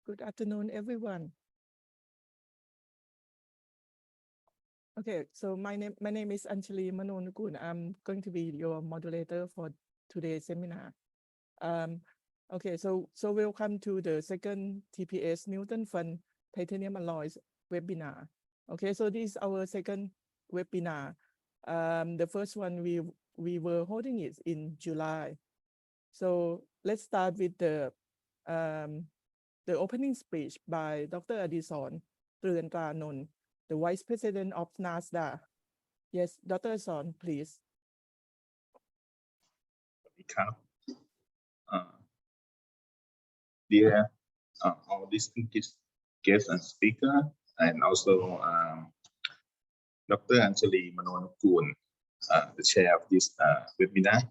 Good afternoon, everyone. Okay, so my name is Anjali Manonukun. I'm going to be your moderator for today's seminar. Okay, so welcome to the second TPS Newton Fund Titanium Alloys webinar. Okay, so this is our second webinar. The first one we were holding it in July. So let's start with the opening speech by Dr. Adison Truntranon, the Vice President of NASDA. Yes, Dr. Adison, please. Dear all distinguished guests and speakers, and also Dr. Anjali Manonukun, the chair of this webinar.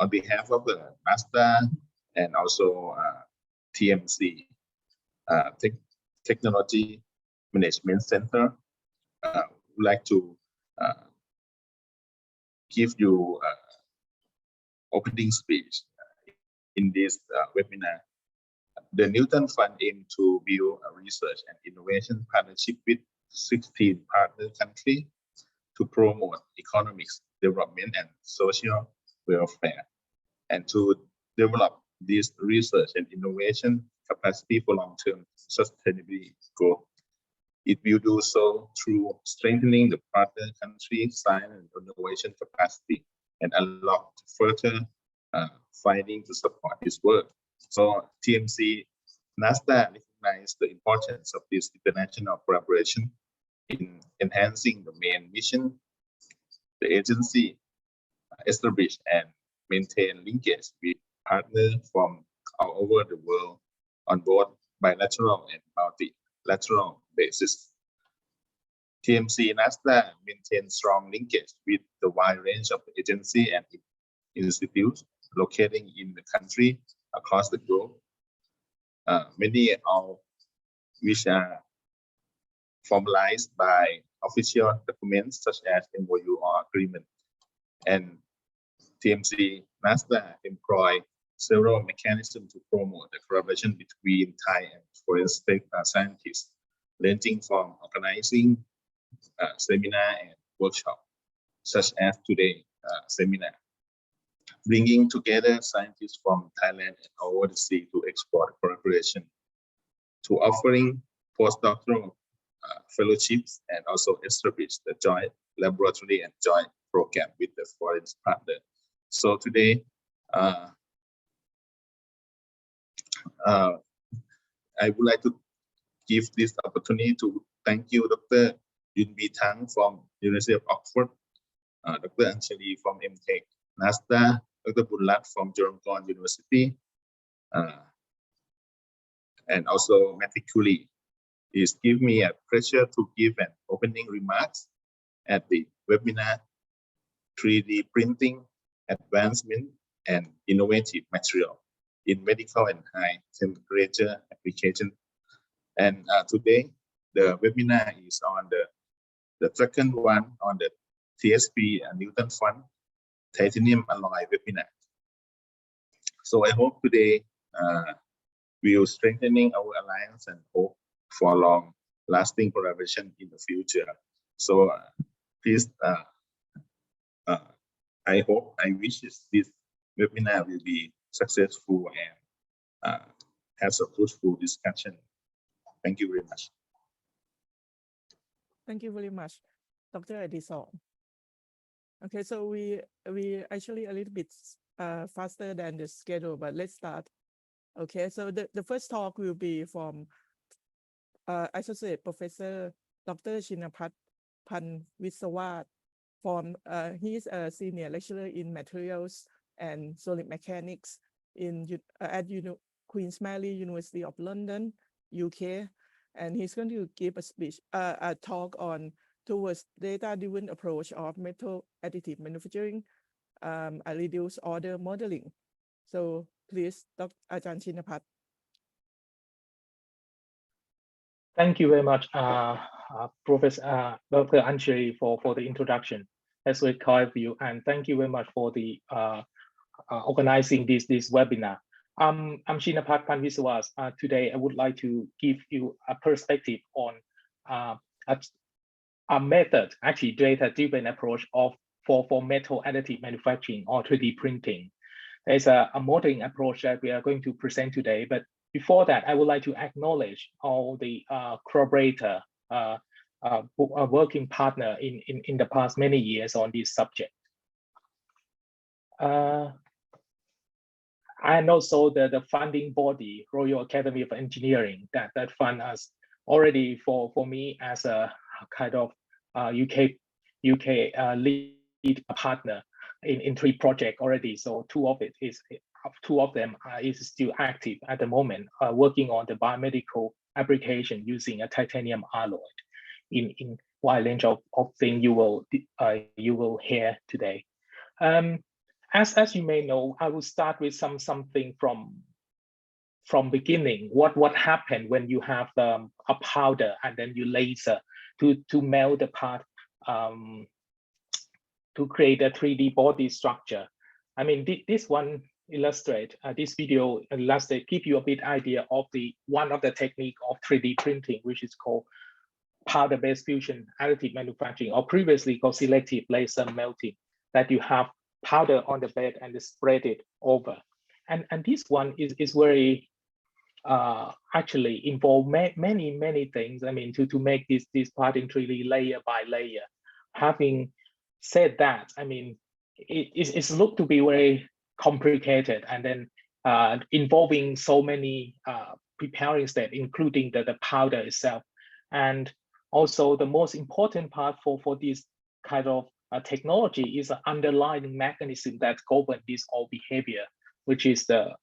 On behalf of the NASDA and also TMC, Technology Management Center, would like to give you opening speech in this webinar. The Newton Fund aims to build a research and innovation partnership with 16 partner countries to promote economics, development, and social welfare, and to develop this research and innovation capacity for long-term sustainability growth. It will do so through strengthening the partner country science and innovation capacity and unlock further funding to support this work. So TMC NASDA recognizes the importance of this international collaboration in enhancing the main mission. The agency established and maintain linkage with partners from all over the world on both bilateral and multilateral basis. TMC NASDA maintains strong linkage with the wide range of agencies and institutes located in the country across the globe. Many of which are formalized by official documents such as MOU or agreement. And TMC NASDA employ several mechanisms to promote the collaboration between Thai and foreign scientists, ranging from organizing seminar and workshop, such as today's seminar, bringing together scientists from Thailand and overseas to explore collaboration, to offering postdoctoral fellowships, and also establish the joint laboratory and joint program with the foreign partner. So today, I would like to give this opportunity to thank you, Dr. Yunbi Tang from University of Oxford, Dr. Anjali from MTEC, NASDA, Dr. Bunlat from Chulalongkorn University, and also Meticuly. It gives me a pleasure to give an opening remarks at the webinar 3D printing, advancement, and innovative material in medical and high temperature application. And today, the webinar is on the second one on the TSP Newton Fund Titanium Alloy webinar. So I hope today we will strengthening our alliance and hope for long-lasting collaboration in the future. So please, I wish this webinar will be successful and has a fruitful discussion. Thank you very much. Thank you very much, Dr. Adison. Okay, so we actually a little bit faster than the schedule, but let's start. Okay, so the first talk will be from Associate Professor Dr. Chinapat Panwisawat. From he's a senior lecturer in materials and solid mechanics at Queen's Mary University of London, UK, and he's going to give a speech, a talk on towards data-driven approach of metal additive manufacturing, a reduced order modeling. So please, Dr. Ajahn Chinapat. Thank you very much, Professor Dr. Anjali, for the introduction. That's very kind of you, and thank you very much for the organizing this webinar. I'm Shinapat Panviswas. Today, I would like to give you a perspective on a method, actually data-driven approach for metal additive manufacturing or 3D printing. There's a modeling approach that we are going to present today. But before that, I would like to acknowledge all the collaborator, working partner in the past many years on this subject. And also the funding body, Royal Academy of Engineering, that fund us already for me as a kind of UK lead partner in 3 projects already. So two of them is still active at the moment, working on the biomedical application using a titanium alloy in wide range of things you will hear today. As you may know, I will start with something from beginning. What happened when you have a powder and then you laser to melt the part to create a 3D body structure. I mean, this one this video illustrate, give you a bit idea of one of the technique of 3D printing, which is called powder-based fusion additive manufacturing, or previously called selective laser melting, that you have powder on the bed and spread it over. And this one is very actually involve many things. I mean, to make this part in 3D layer by layer. Having said that, I mean, it's looked to be very complicated, and then involving so many preparing steps, including the powder itself. And also the most important part for this kind of technology is the underlying mechanism that governs this all behavior, which is the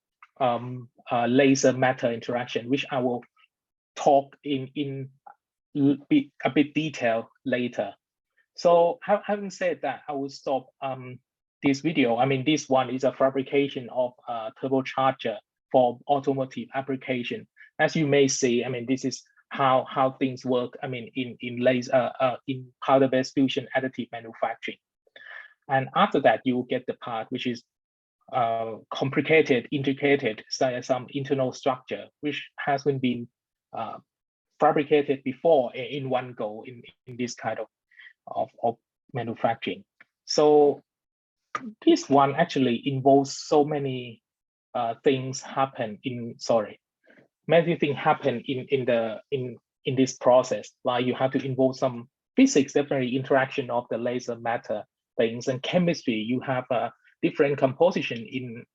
laser matter interaction, which I will talk in a bit detail later. So having said that, I will stop this video. I mean, this one is a fabrication of a turbocharger for automotive application. As you may see, I mean, this is how things work. I mean, in powder-based fusion additive manufacturing. And after that, you will get the part which is complicated, integrated, some internal structure, which hasn't been fabricated before in one go in this kind of manufacturing. So this one actually involves so many things happen many things happen in this process. Like you have to involve some physics, definitely interaction of the laser matter things, and chemistry. You have a different composition in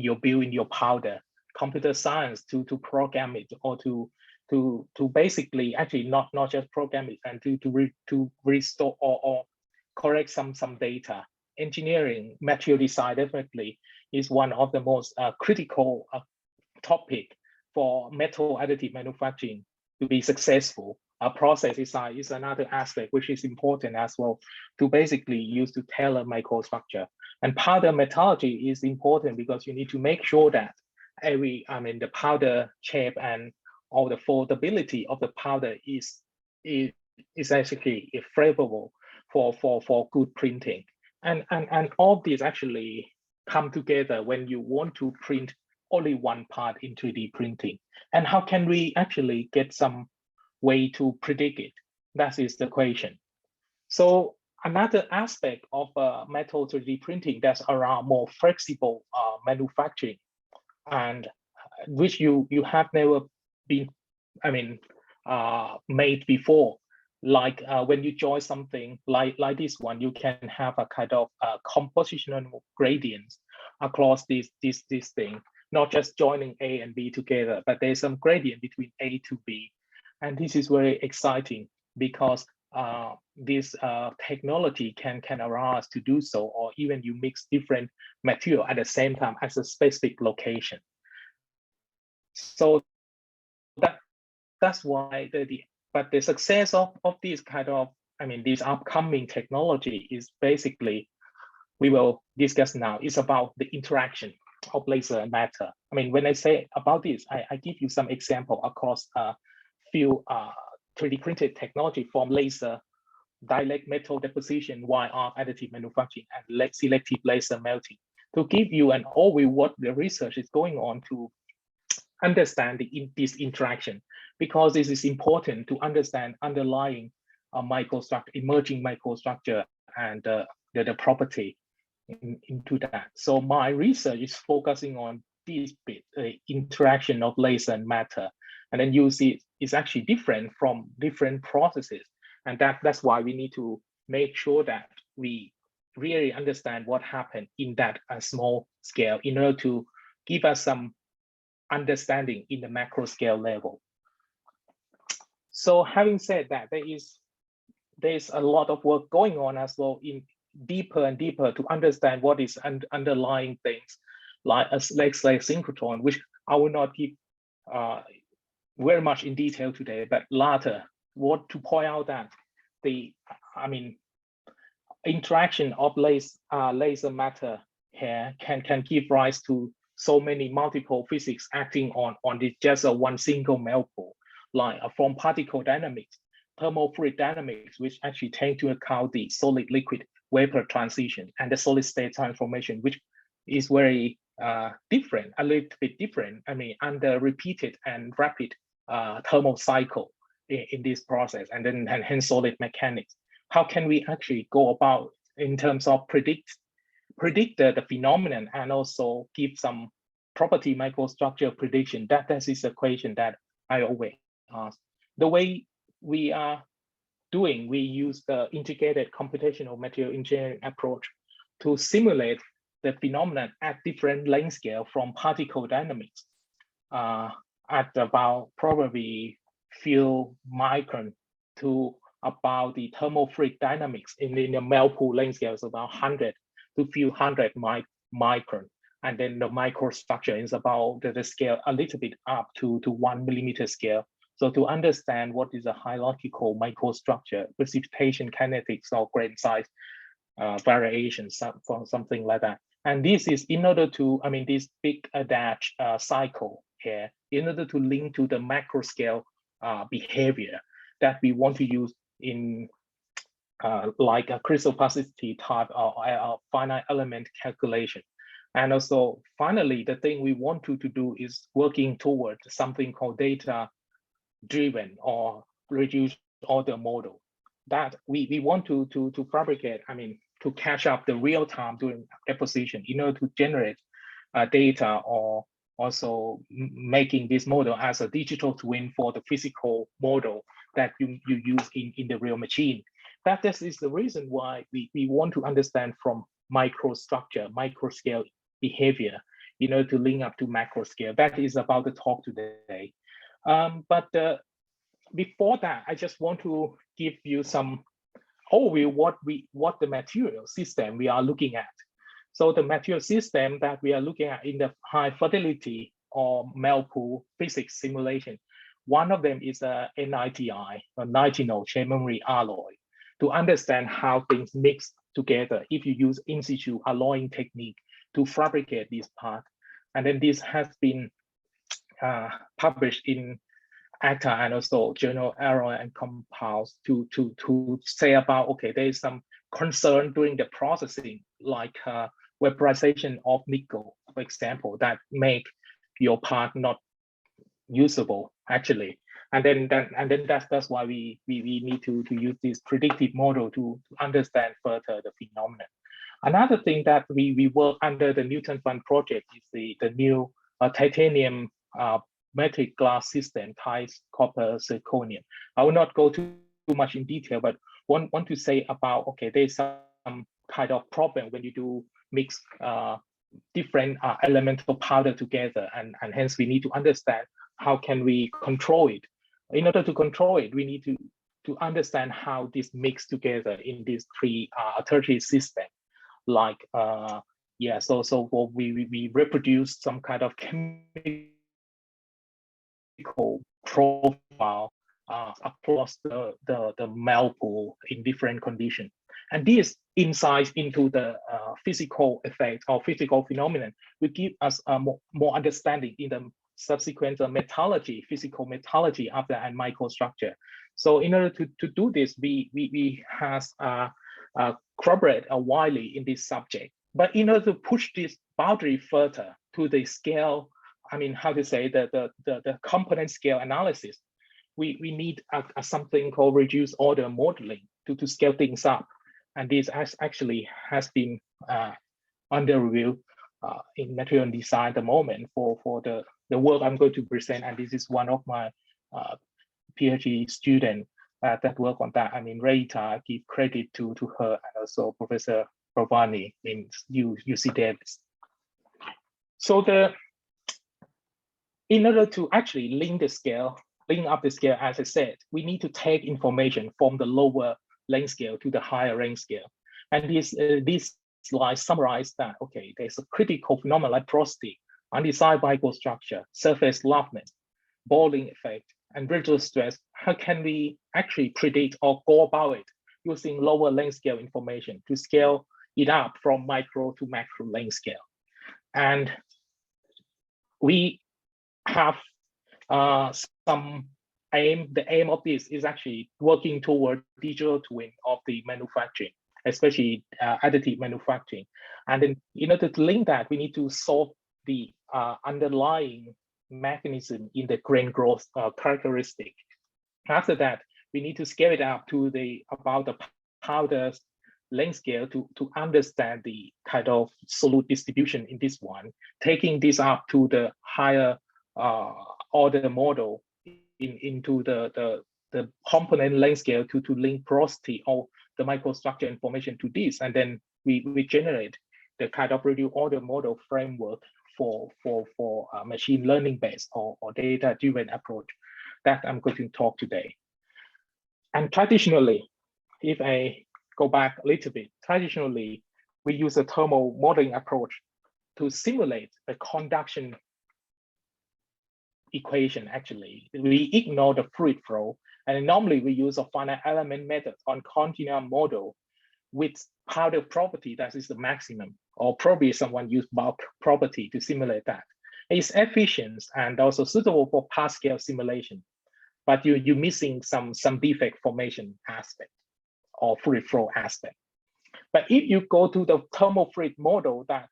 your powder. Computer science to program it, or to basically actually not just program it, and to restore or correct some data. Engineering, material design definitely is one of the most critical topic for metal additive manufacturing to be successful. Process design is another aspect which is important as well, to basically use to tailor microstructure. And powder metallurgy is important because you need to make sure that the powder shape and all the foldability of the powder is actually favorable for good printing. And all these actually come together when you want to print only one part in 3D printing. And how can we actually get some way to predict it? That is the question. So another aspect of metal 3D printing that's around more flexible manufacturing, and which you have never been, made before. Like when you join something like this one, you can have a kind of compositional gradients across this thing, not just joining A and B together, but there's some gradient between A to B. And this is very exciting because this technology can allow us to do so, or even you mix different material at the same time as a specific location. So that's why but the success of this kind of, this upcoming technology is basically, we will discuss now, is about the interaction of laser and matter. When I say about this, I give you some example across a few 3D printed technology from laser, direct metal deposition, wire arc additive manufacturing, and selective laser melting. to give you an overview what the research is going on to understand this interaction, because this is important to understand underlying microstructure, emerging microstructure, and the property into that. So my research is focusing on this bit, interaction of laser and matter, and then you see it's actually different from different processes, and that's why we need to make sure that we really understand what happened in that small scale in order to give us some understanding in the macro scale level. So having said that, there's a lot of work going on as well in deeper and deeper to understand what is underlying things like synchrotron, which I will not give very much in detail today, but later want to point out that interaction of laser matter here can give rise to so many multiple physics acting on this just one single molecule, like from particle dynamics, thermofluid dynamics, which actually take into account the solid liquid vapor transition and the solid state transformation, which is very different, a little bit different, under repeated and rapid thermal cycle in this process, and hence solid mechanics. How can we actually go about in terms of predict the phenomenon and also give some property microstructure prediction? That is the equation that I always ask. The way we are doing, we use the integrated computational material engineering approach to simulate the phenomenon at different length scale from particle dynamics at about probably few micron to about the thermofluid dynamics in the molecule length scale is about 100 to few hundred micron. And then the microstructure is about the scale a little bit up to 1 millimeter scale. So to understand what is a hierarchical microstructure, precipitation kinetics or grain size variations, something like that. And this is in order to, this big dash cycle here, in order to link to the macro scale behavior that we want to use in like a crystal plasticity type or finite element calculation. And also, finally, the thing we want to do is working towards something called data-driven or reduced order model that we want to fabricate, to catch up the real time during deposition in order to generate data, or also making this model as a digital twin for the physical model that you use in the real machine. This is the reason why we want to understand from microstructure, micro scale behavior, in order to link up to macro scale. That is about the talk today. But before that, I just want to give you some overview what the material system we are looking at. So the material system that we are looking at in the high fidelity or molecule physics simulation, one of them is a NITI, a nitinol chain memory alloy, to understand how things mix together if you use in situ alloying technique to fabricate this part. And then this has been published in ACTA and also Journal Alloy and Compounds to say about, okay, there is some concern during the processing, like vaporization of nickel, for example, that make your part not usable actually. And then that's why we need to use this predictive model to understand further the phenomenon. Another thing that we work under the Newton Fund project is the new titanium metric glass system, ties copper zirconium. I will not go too much in detail, but want to say about, okay, there's some kind of problem when you do mix different elemental powder together, and hence we need to understand how can we control it. In order to control it, we need to understand how this mix together in these three tertiary system. Like so we reproduce some kind of chemical profile across the molecule in different conditions. And this insights into the physical effect or physical phenomenon will give us more understanding in the subsequent metallurgy, physical metallurgy after and microstructure. So in order to do this, we has collaborate widely in this subject. But in order to push this boundary further to the scale, I mean, how to say the component scale analysis, we need something called reduced order modeling to scale things up. And this actually has been under review in material design at the moment for the work I'm going to present. And this is one of my PhD students that work on that. I mean, Reita, give credit to her and also Professor Provani in UC Davis. So in order to actually link up the scale, as I said, we need to take information from the lower length scale to the higher length scale. And this slide summarizes that, okay, there's a critical phenomenon like porosity, undesired microstructure, surface roughness, boiling effect, and residual stress. How can we actually predict or go about it using lower length scale information to scale it up from micro to macro length scale? And we have some aim. The aim of this is actually working toward digital twin of the manufacturing, especially additive manufacturing. And then in order to link that, we need to solve the underlying mechanism in the grain growth characteristic. After that, we need to scale it up to about the powder length scale to understand the kind of solute distribution in this one, taking this up to the higher order model into the component length scale to link porosity or the microstructure information to this, and then we generate the kind of reduced order model framework for machine learning based or data driven approach that I'm going to talk today. And traditionally, if I go back a little bit, traditionally we use a thermal modeling approach to simulate the conduction equation. Actually, we ignore the fluid flow, and normally we use a finite element method on continuum model with powder property that is the maximum, or probably someone use bulk property to simulate that. It's efficient and also suitable for part scale simulation, but you're missing some defect formation aspect or fluid flow aspect. But if you go to the thermal fluid model that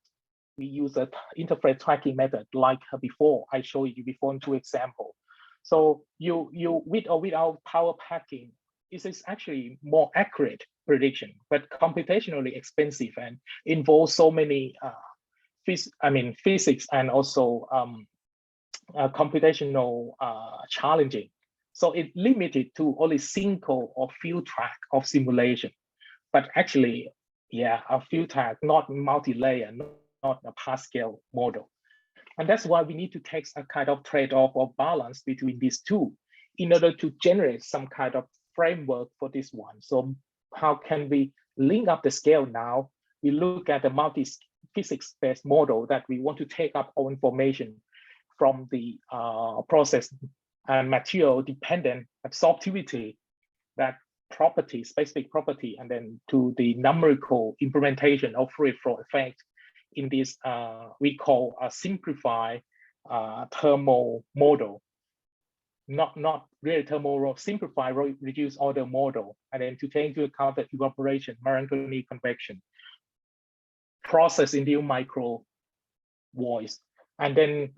we use an interface tracking method like before, I showed you before in two examples. So you with or without power packing, this is actually more accurate prediction, but computationally expensive and involves so many physics and also computational challenging. So it limited to only single or few track of simulation, but actually, yeah, a few track, not multi-layer, not a part scale model. And that's why we need to take a kind of trade-off or balance between these two in order to generate some kind of framework for this one. So how can we link up the scale now? We look at the multi-physics-based model that we want to take up all information from the process and material dependent absorptivity, that property, specific property, and then to the numerical implementation of fluid flow effect in this we call a simplified thermal model, not really thermal model, simplified reduced order model, and then to take into account the evaporation, Marangoni convection, process induced micro voids, and then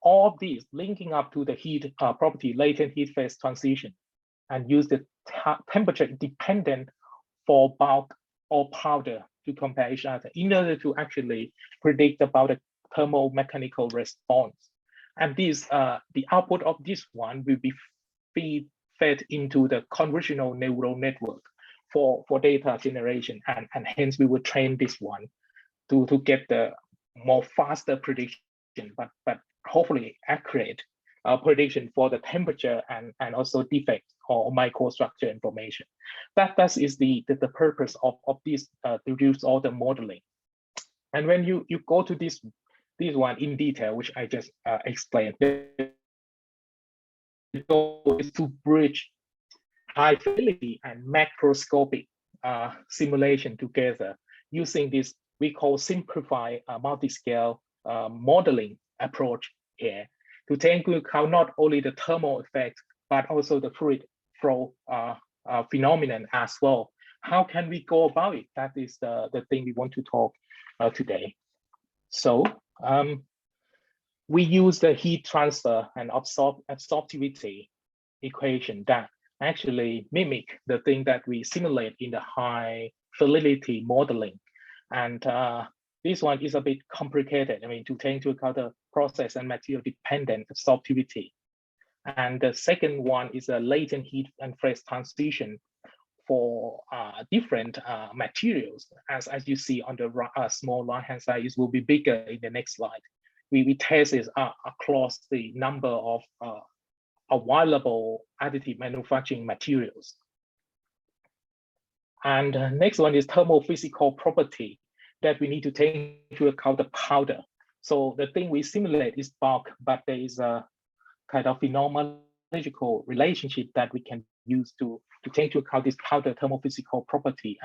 all of these linking up to the heat property, latent heat phase transition, and use the temperature dependent for bulk or powder to compare each other in order to actually predict about the thermomechanical response. And this, the output of this one will be fed into the convolutional neural network for data generation, and hence we will train this one to get the more faster prediction, but hopefully accurate prediction for the temperature and also defect or microstructure information. That is the purpose of this reduced order modeling. And when you go to this one in detail, which I just explained, the goal is to bridge high fidelity and macroscopic simulation together using this we call simplified multi-scale modeling approach here to take into account not only the thermal effect, but also the fluid flow phenomenon as well. How can we go about it? That is the thing we want to talk today. So we use the heat transfer and absorptivity equation that actually mimic the thing that we simulate in the high fidelity modeling. And this one is a bit complicated. I mean, to take into account the process and material dependent absorptivity. And the second one is a latent heat and phase transition for different materials. As you see on the small right-hand side, it will be bigger in the next slide. We test this across the number of available additive manufacturing materials. And next one is thermophysical property that we need to take into account the powder. So the thing we simulate is bulk, but there is a kind of phenomenological relationship that we can use to take into account this powder thermophysical property,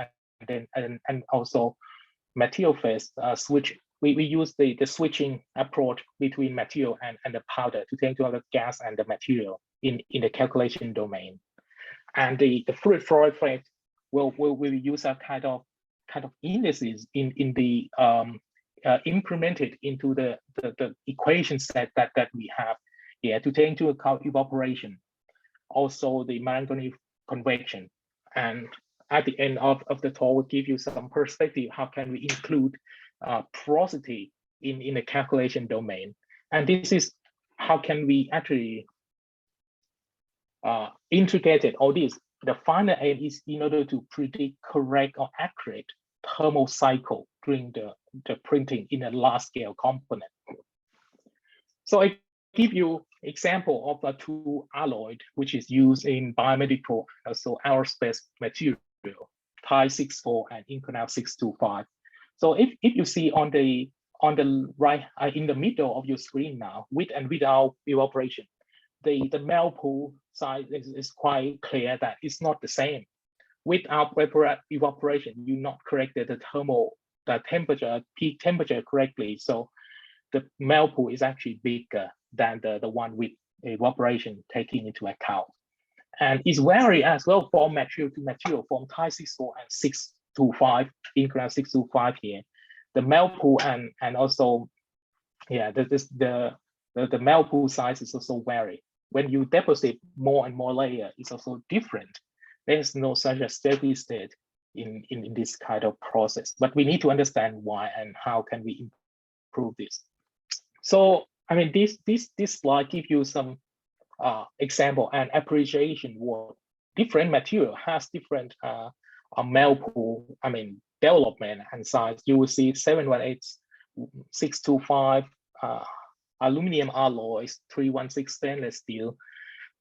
and also material phase switch. We use the switching approach between material and the powder to take into account the gas and the material in the calculation domain. And the fluid flow effect will use a kind of indices in the implemented into the equation set that we have here to take into account evaporation, also the Marangoni convection. And at the end of the talk, we'll give you some perspective, how can we include porosity in the calculation domain. And this is how can we actually integrate all this. The final aim is in order to predict correct or accurate thermal cycle during the printing in a large scale component. So I give you example of a two alloy which is used in biomedical, also aerospace material, Thai 64 and Inconel 625. So if you see on the right in the middle of your screen now, with and without evaporation, the melt pool size is quite clear that it's not the same. Without evaporation, you not corrected the temperature, peak temperature correctly. So the melt pool is actually bigger than the one with evaporation taking into account. And it's vary as well from material to material, from Thai 64 and 625, Inconel 625 here. The melt pool and also, yeah, the melt pool size is also vary. When you deposit more and more layer, it's also different. There's no such a steady state in this kind of process, but we need to understand why and how can we improve this. So, I mean, this slide gives you some example and appreciation what different material has different melt pool, I mean, development and size. You will see 718, 625, aluminum alloys, 316 stainless steel.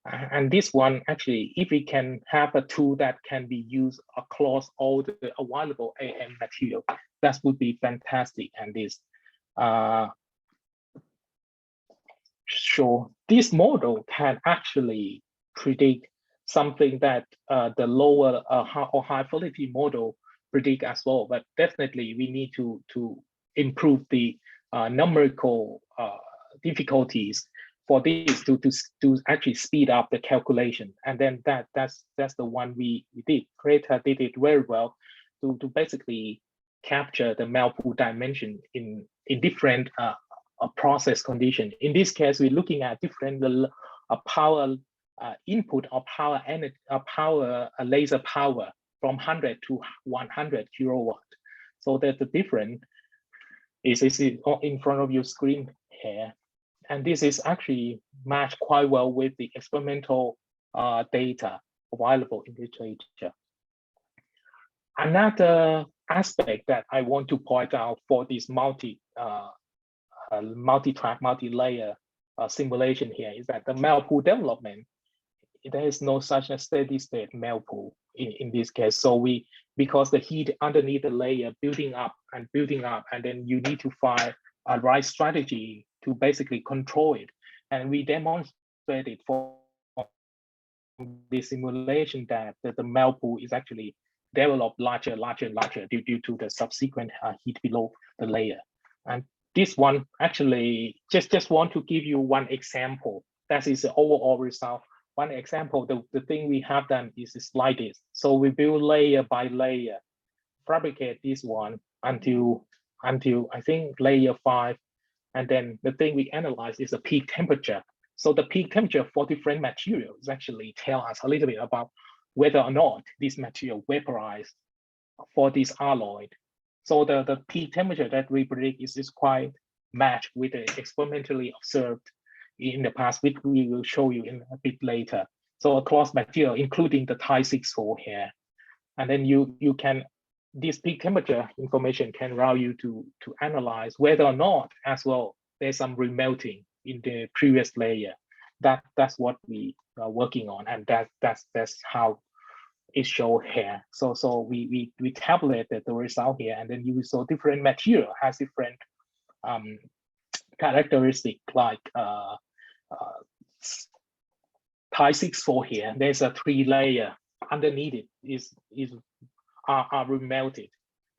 And this one, actually, if we can have a tool that can be used across all the available AM material, that would be fantastic. And this, sure, this model can actually predict something that the lower or high fidelity model predict as well. But definitely, we need to improve the numerical difficulties for this to actually speed up the calculation. And then that's the one we did. Greta did it very well to basically capture the melt pool dimension in different process condition. In this case, we're looking at different power input or power energy, power laser power from 100 to 100 kilowatt. So that the difference is in front of your screen here. And this is actually matched quite well with the experimental data available in literature. Another aspect that I want to point out for this multi-track, multi-layer simulation here is that the melt pool development, there is no such a steady state melt pool in this case. So because the heat underneath the layer building up, and then you need to find a right strategy to basically control it. And we demonstrated for the simulation that the melt pool is actually developed larger due to the subsequent heat below the layer. And this one actually just want to give you one example. That is the overall result. One example, the thing we have done is like this. So we build layer by layer, fabricate this one until until I think layer 5. And then the thing we analyze is the peak temperature. So the peak temperature for different materials actually tell us a little bit about whether or not this material vaporized for this alloy. So the peak temperature that we predict is quite matched with the experimentally observed in the past, which we will show you in a bit later. So across material, including the Ti64 here. And then you can, this peak temperature information can allow you to analyze whether or not as well there's some remelting in the previous layer. That's what we are working on, and that's how it's shown here. So we tabulated the result here, and then you saw different material has different characteristic, like Ti64 here. There's a 3-layer underneath it are remelted.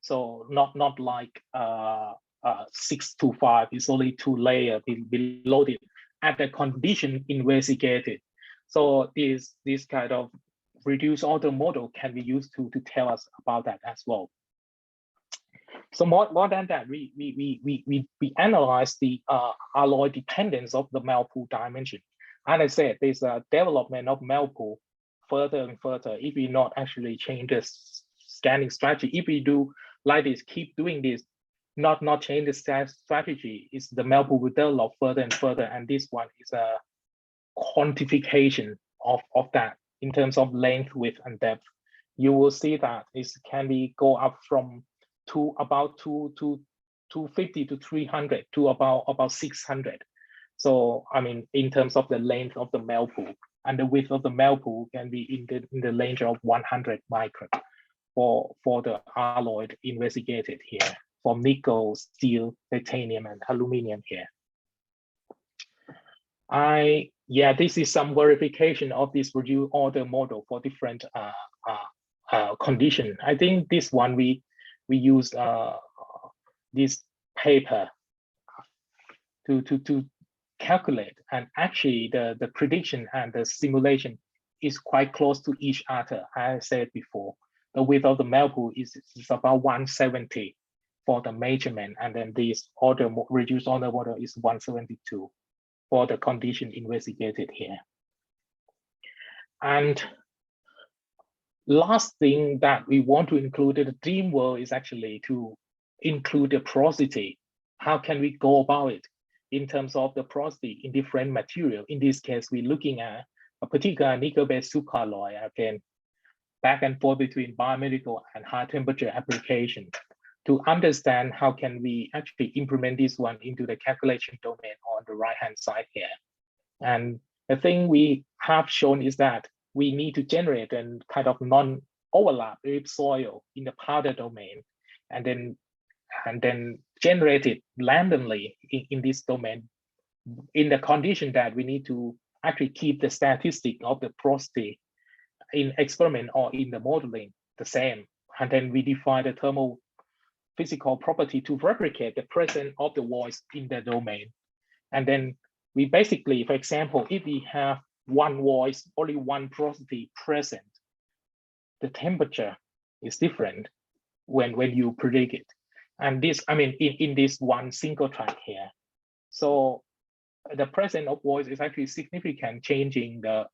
So not like 625 is only 2 layers below it at the condition investigated. So this kind of reduced order model can be used to tell us about that as well. So more than that, we analyze the alloy dependence of the melt pool dimension. And I said there's a development of melt pool further and further if we not actually change the scanning strategy. If we do like this, keep doing this, not change the strategy, is the melt pool will develop further and further. And this one is a quantification of that in terms of length, width, and depth. You will see that it can be go up from about 250 to 300 to about 600. So I mean, in terms of the length of the melt pool, and the width of the melt pool can be in the range of 100 micron for the alloy investigated here, for nickel, steel, titanium, and aluminum here. This is some verification of this reduced order model for different condition. I think this one we used this paper to calculate, and actually the prediction and the simulation is quite close to each other. I said before, the width of the melt pool is about 170 for the measurement, and then this reduced order model is 172 for the condition investigated here. And last thing that we want to include in the dream world is actually to include the porosity. How can we go about it in terms of the porosity in different material? In this case, we're looking at a particular nickel-based superalloy, again, back and forth between biomedical and high temperature application, to understand how can we actually implement this one into the calculation domain on the right-hand side here. And the thing we have shown is that we need to generate a kind of non-overlap with soil in the powder domain, and then generate it randomly in this domain, in the condition that we need to actually keep the statistic of the porosity in experiment or in the modeling the same. And then we define the thermal physical property to replicate the presence of the voice in the domain. And then we basically, for example, if we have one voice, only one porosity present, the temperature is different when you predict it. And this, I mean, in this one single track here. So the presence of voice is actually significant, changing the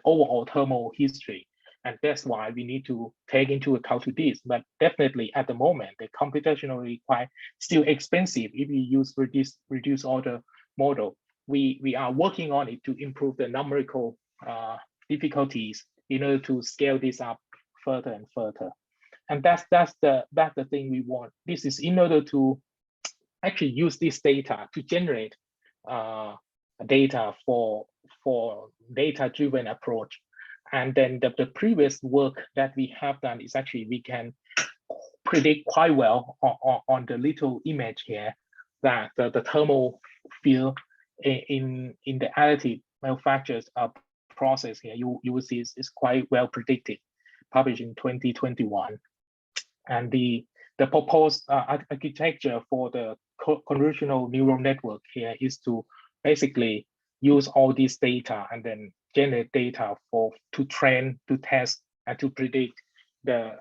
overall thermal history. And that's why we need to take into account to this. But definitely at the moment, the computationally quite still expensive if we use reduced order model. We are working on it to improve the numerical difficulties in order to scale this up further and further. And that's the thing we want. This is in order to actually use this data to generate data for data-driven approach. And then the previous work that we have done is actually we can predict quite well on the little image here that the thermal field in the additive manufacturers process here, you will see is quite well predicted, published in 2021. And the proposed architecture for the convolutional neural network here is to basically use all this data and then generate data to train, to test, and to predict the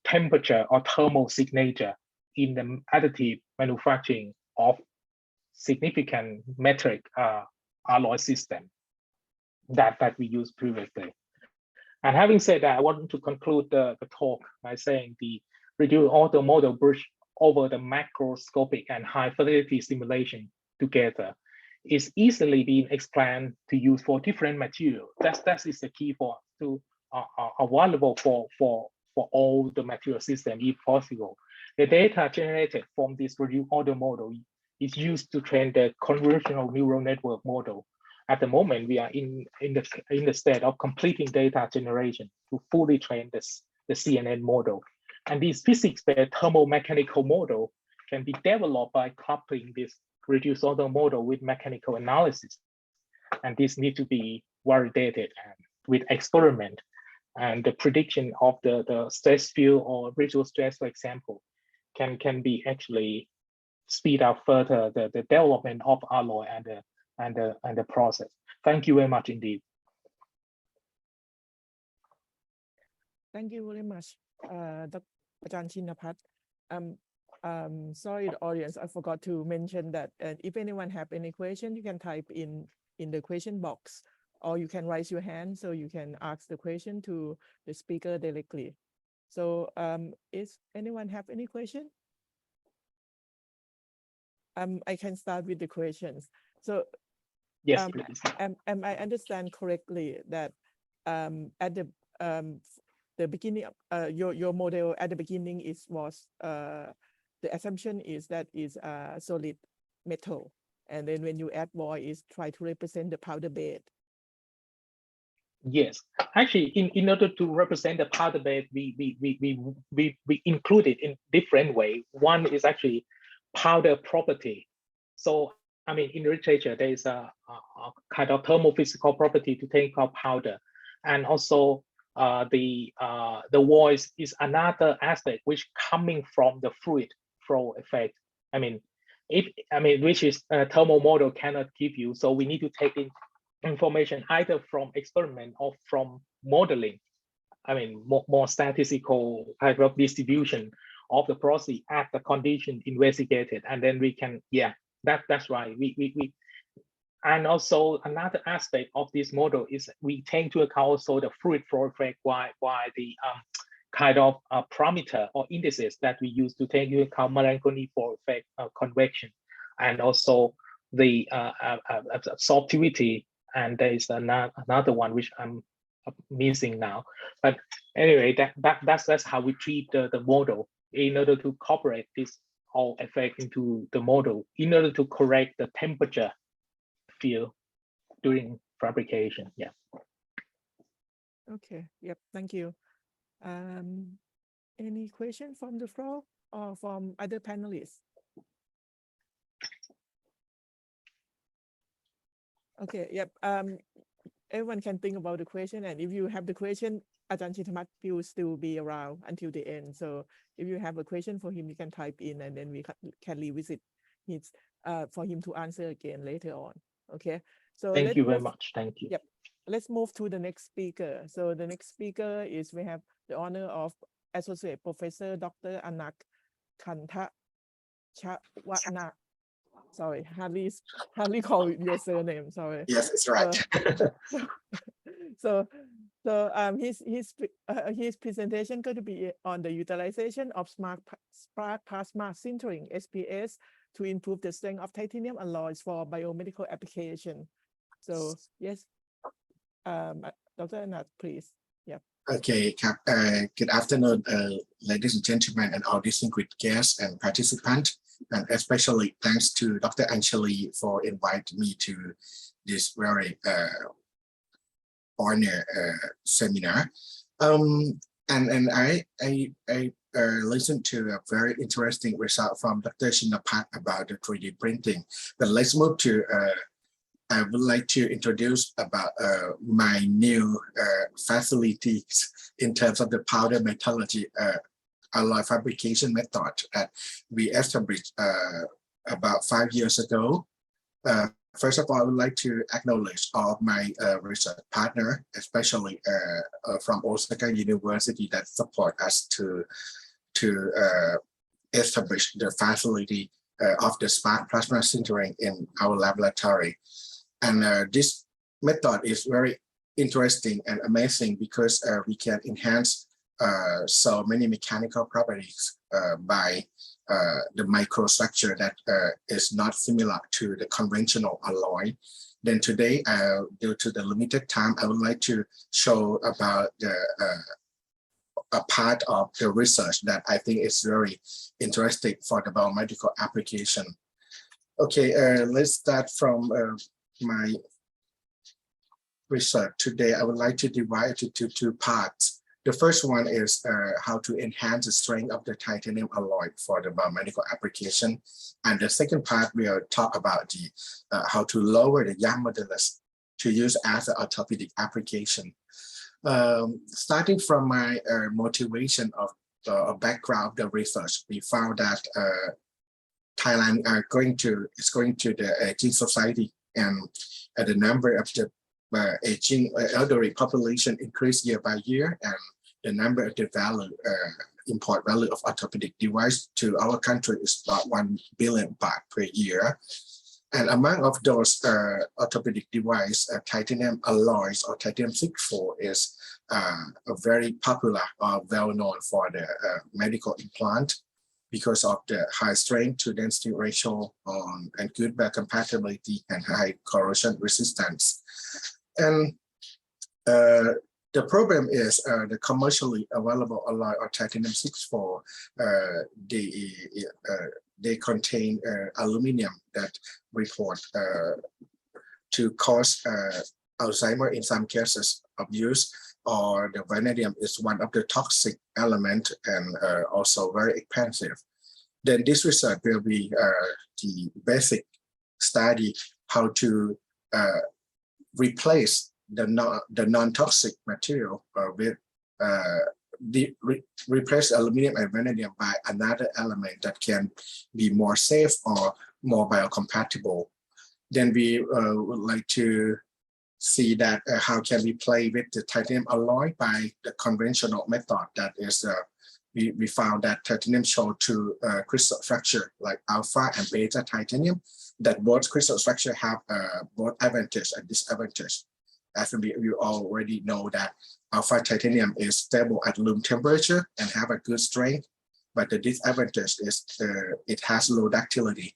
temperature or thermal signature in the additive manufacturing of significant metric alloy system that we used previously. And having said that, I want to conclude the talk by saying the reduced order model bridge over the macroscopic and high fidelity simulation together is easily being explained to use for different materials. That is the key for available for all the material system if possible. The data generated from this reduced order model is used to train the convolutional neural network model. At the moment, we are in the state of completing data generation to fully train the CNN model. And this physics-based thermomechanical model can be developed by coupling this reduced order model with mechanical analysis. And this needs to be validated with experiment. And the prediction of the stress field or residual stress, for example, can be actually speed up further the development of alloy and the process. Thank you very much indeed. Thank you very much, Ajahn Chinnapat. Sorry, the audience, I forgot to mention that if anyone have any question, you can type in the question box, or you can raise your hand so you can ask the question to the speaker directly. So is anyone have any question? I can start with the questions. So yes, please. Am I understand correctly that at the beginning, your model at the beginning was the assumption is that is a solid metal, and then when you add void, is try to represent the powder bed. Yes, actually, in order to represent the powder bed, we include it in different way. One is actually powder property. So I mean, in literature, there is a kind of thermophysical property to take out powder, and also the voice is another aspect which coming from the fluid flow effect. I mean, which is a thermal model cannot give you. So we need to take in information either from experiment or from modeling. I mean, more statistical type of distribution of the process at the condition investigated, and then we can, yeah, that's right. We and also another aspect of this model is we take into account also the fluid flow effect, why the kind of parameter or indices that we use to take into account Milankovitch flow effect, convection, and also the absorptivity. And there is another one which I'm missing now. But anyway, that's how we treat the model in order to incorporate this all effect into the model in order to correct the temperature field during fabrication. Yeah. Okay. Yep. Thank you. Any question from the floor or from other panelists? Okay. Yep. Everyone can think about the question, and if you have the question, Ajahn Chinnapat will still be around until the end. So if you have a question for him, you can type in, and then we can revisit his for him to answer again later on. Okay. So thank you very much. Thank you. Yep. Let's move to the next speaker. So the next speaker is we have the honor of Associate Professor Dr. Anak Kanta Chawana. Sorry, hardly call your surname. Sorry. Yes, it's right. So his presentation going to be on the utilization of spark plasma sintering (SPS) to improve the strength of titanium alloys for biomedical application. So yes, Dr. Anat, please. Yeah. Okay, good afternoon, ladies and gentlemen, and all distinguished guests and participants, and especially thanks to Dr. Anjali for inviting me to this very honor seminar. And I listened to a very interesting result from Dr. Chinnapat about the 3D printing. But let's move to I would like to introduce about my new facilities in terms of the powder metallurgy alloy fabrication method that we established about 5 years ago. First of all, I would like to acknowledge all of my research partner, especially from Osaka University, that support us to established the facility of the spark plasma sintering in our laboratory. And this method is very interesting and amazing because we can enhance so many mechanical properties by the microstructure that is not similar to the conventional alloy. Then today, due to the limited time, I would like to show about a part of the research that I think is very interesting for the biomedical application. Okay, let's start from my research today. I would like to divide it into two parts. The first one is how to enhance the strength of the titanium alloy for the biomedical application. And the second part, we'll talk about the how to lower the young modulus to use as an orthopedic application. Starting from my motivation of background of the research, we found that Thailand is going to the aging society, and the number of the aging elderly population increased year by year, and the number of the value import value of orthopedic device to our country is about 1 billion baht per year. And among of those orthopedic device, titanium alloys or titanium 64 is very popular or well known for the medical implant because of the high strength to density ratio and good biocompatibility and high corrosion resistance. And the problem is the commercially available alloy or titanium 64, they contain aluminum that report to cause Alzheimer in some cases of use, or the vanadium is one of the toxic element and also very expensive. Then this research will be the basic study how to replace the non-toxic material with replace aluminum and vanadium by another element that can be more safe or more biocompatible. Then we would like to see that how can we play with the titanium alloy by the conventional method. That is, we found that titanium showed to crystal structure like alpha and beta titanium, that both crystal structure have both advantage and disadvantage. As we already know that alpha titanium is stable at room temperature and have a good strength, but the disadvantage is it has low ductility.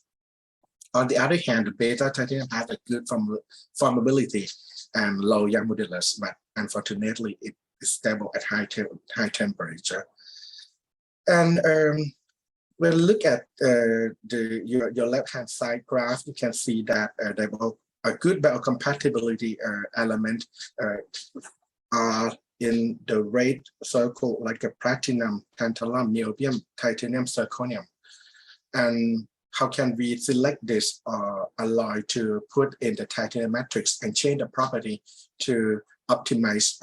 On the other hand, the beta titanium has a good formability and low young modulus, but unfortunately it is stable at high temperature. And when you look at your left-hand side graph, you can see that a good biocompatibility element are in the red circle, like a platinum, tantalum, niobium, titanium, zirconium. And how can we select this alloy to put in the titanium matrix and change the property to optimize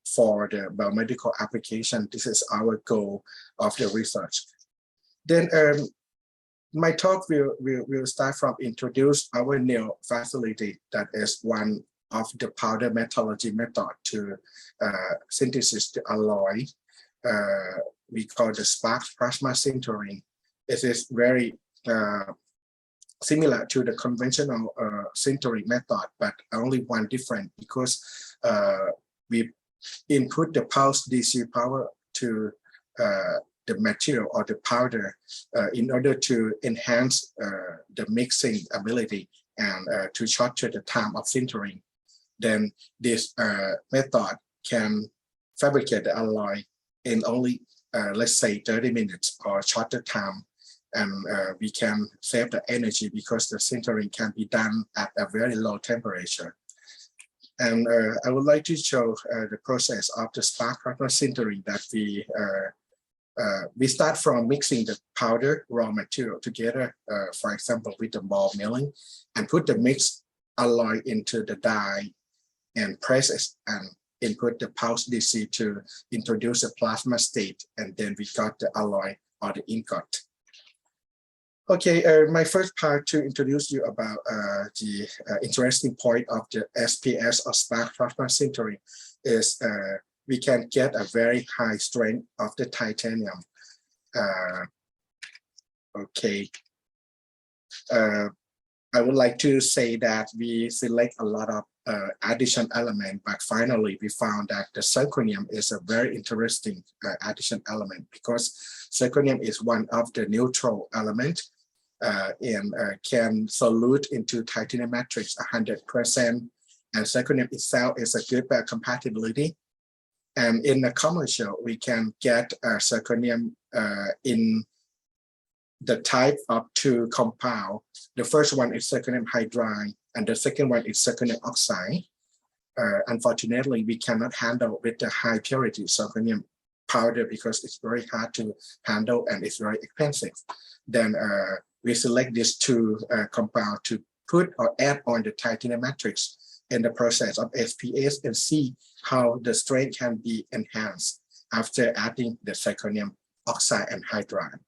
for the biomedical application? This is our goal of the research. Then my talk will start from introduce our new facility that is one of the powder metallurgy method to synthesis the alloy. We call the spark plasma sintering. It is very similar to the conventional sintering method, but only one different because we input the pulse DC power to the material or the powder in order to enhance the mixing ability and to shorten the time of sintering. Then this method can fabricate the alloy in only, let's say, 30 minutes or shorter time. And we can save the energy because the sintering can be done at a very low temperature. And I would like to show the process of the spark plasma sintering that we start from mixing the powder raw material together, for example, with the ball milling, and put the mixed alloy into the die and press it and input the pulse DC to introduce a plasma state, and then we got the alloy or the ingot. Okay, my first part to introduce you about the interesting point of the SPS or spark plasma sintering is we can get a very high strength of the titanium. Okay. I would like to say that we select a lot of addition element, but finally we found that the zirconium is a very interesting addition element because zirconium is one of the neutral element and can solute into titanium matrix 100%, and zirconium itself is a good compatibility. And in the commercial, we can get zirconium in the type of two compound. The first one is zirconium hydride, and the second one is zirconium oxide. Unfortunately, we cannot handle with the high purity zirconium powder because it's very hard to handle and it's very expensive. Then we select these two compounds to put or add on the titanium matrix in the process of SPS and see how the strength can be enhanced after adding the zirconium oxide and hydride.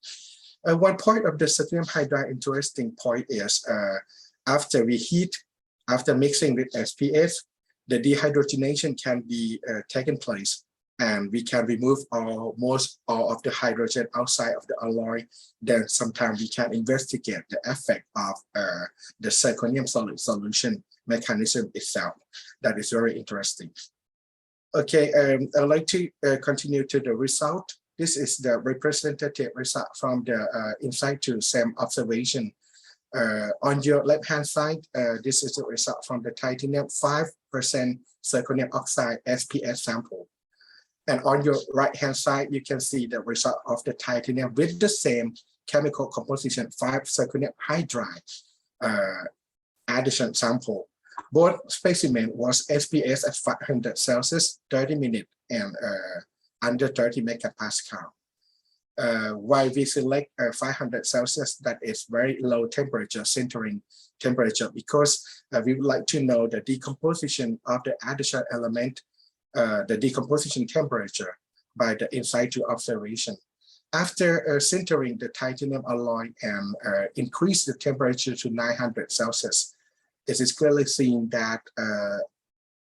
One point of the zirconium hydride interesting point is after we heat, after mixing with SPS, the dehydrogenation can be taken place, and we can remove almost all of the hydrogen outside of the alloy. Then sometimes we can investigate the effect of the zirconium solid solution mechanism itself. That is very interesting. Okay, I'd like to continue to the result. This is the representative result from the insight to SEM observation. On your left-hand side, this is the result from the titanium 5% zirconium oxide SPS sample. And on your right-hand side, you can see the result of the titanium with the same chemical composition, 5 zirconium hydride addition sample. Both specimen was SPS at 500 Celsius, 30 minutes, and under 30 megapascal. Why we select 500 Celsius, that is very low temperature, sintering temperature, because we would like to know the decomposition of the addition element, the decomposition temperature by the in situ observation. After sintering the titanium alloy and increase the temperature to 900 Celsius, it is clearly seen that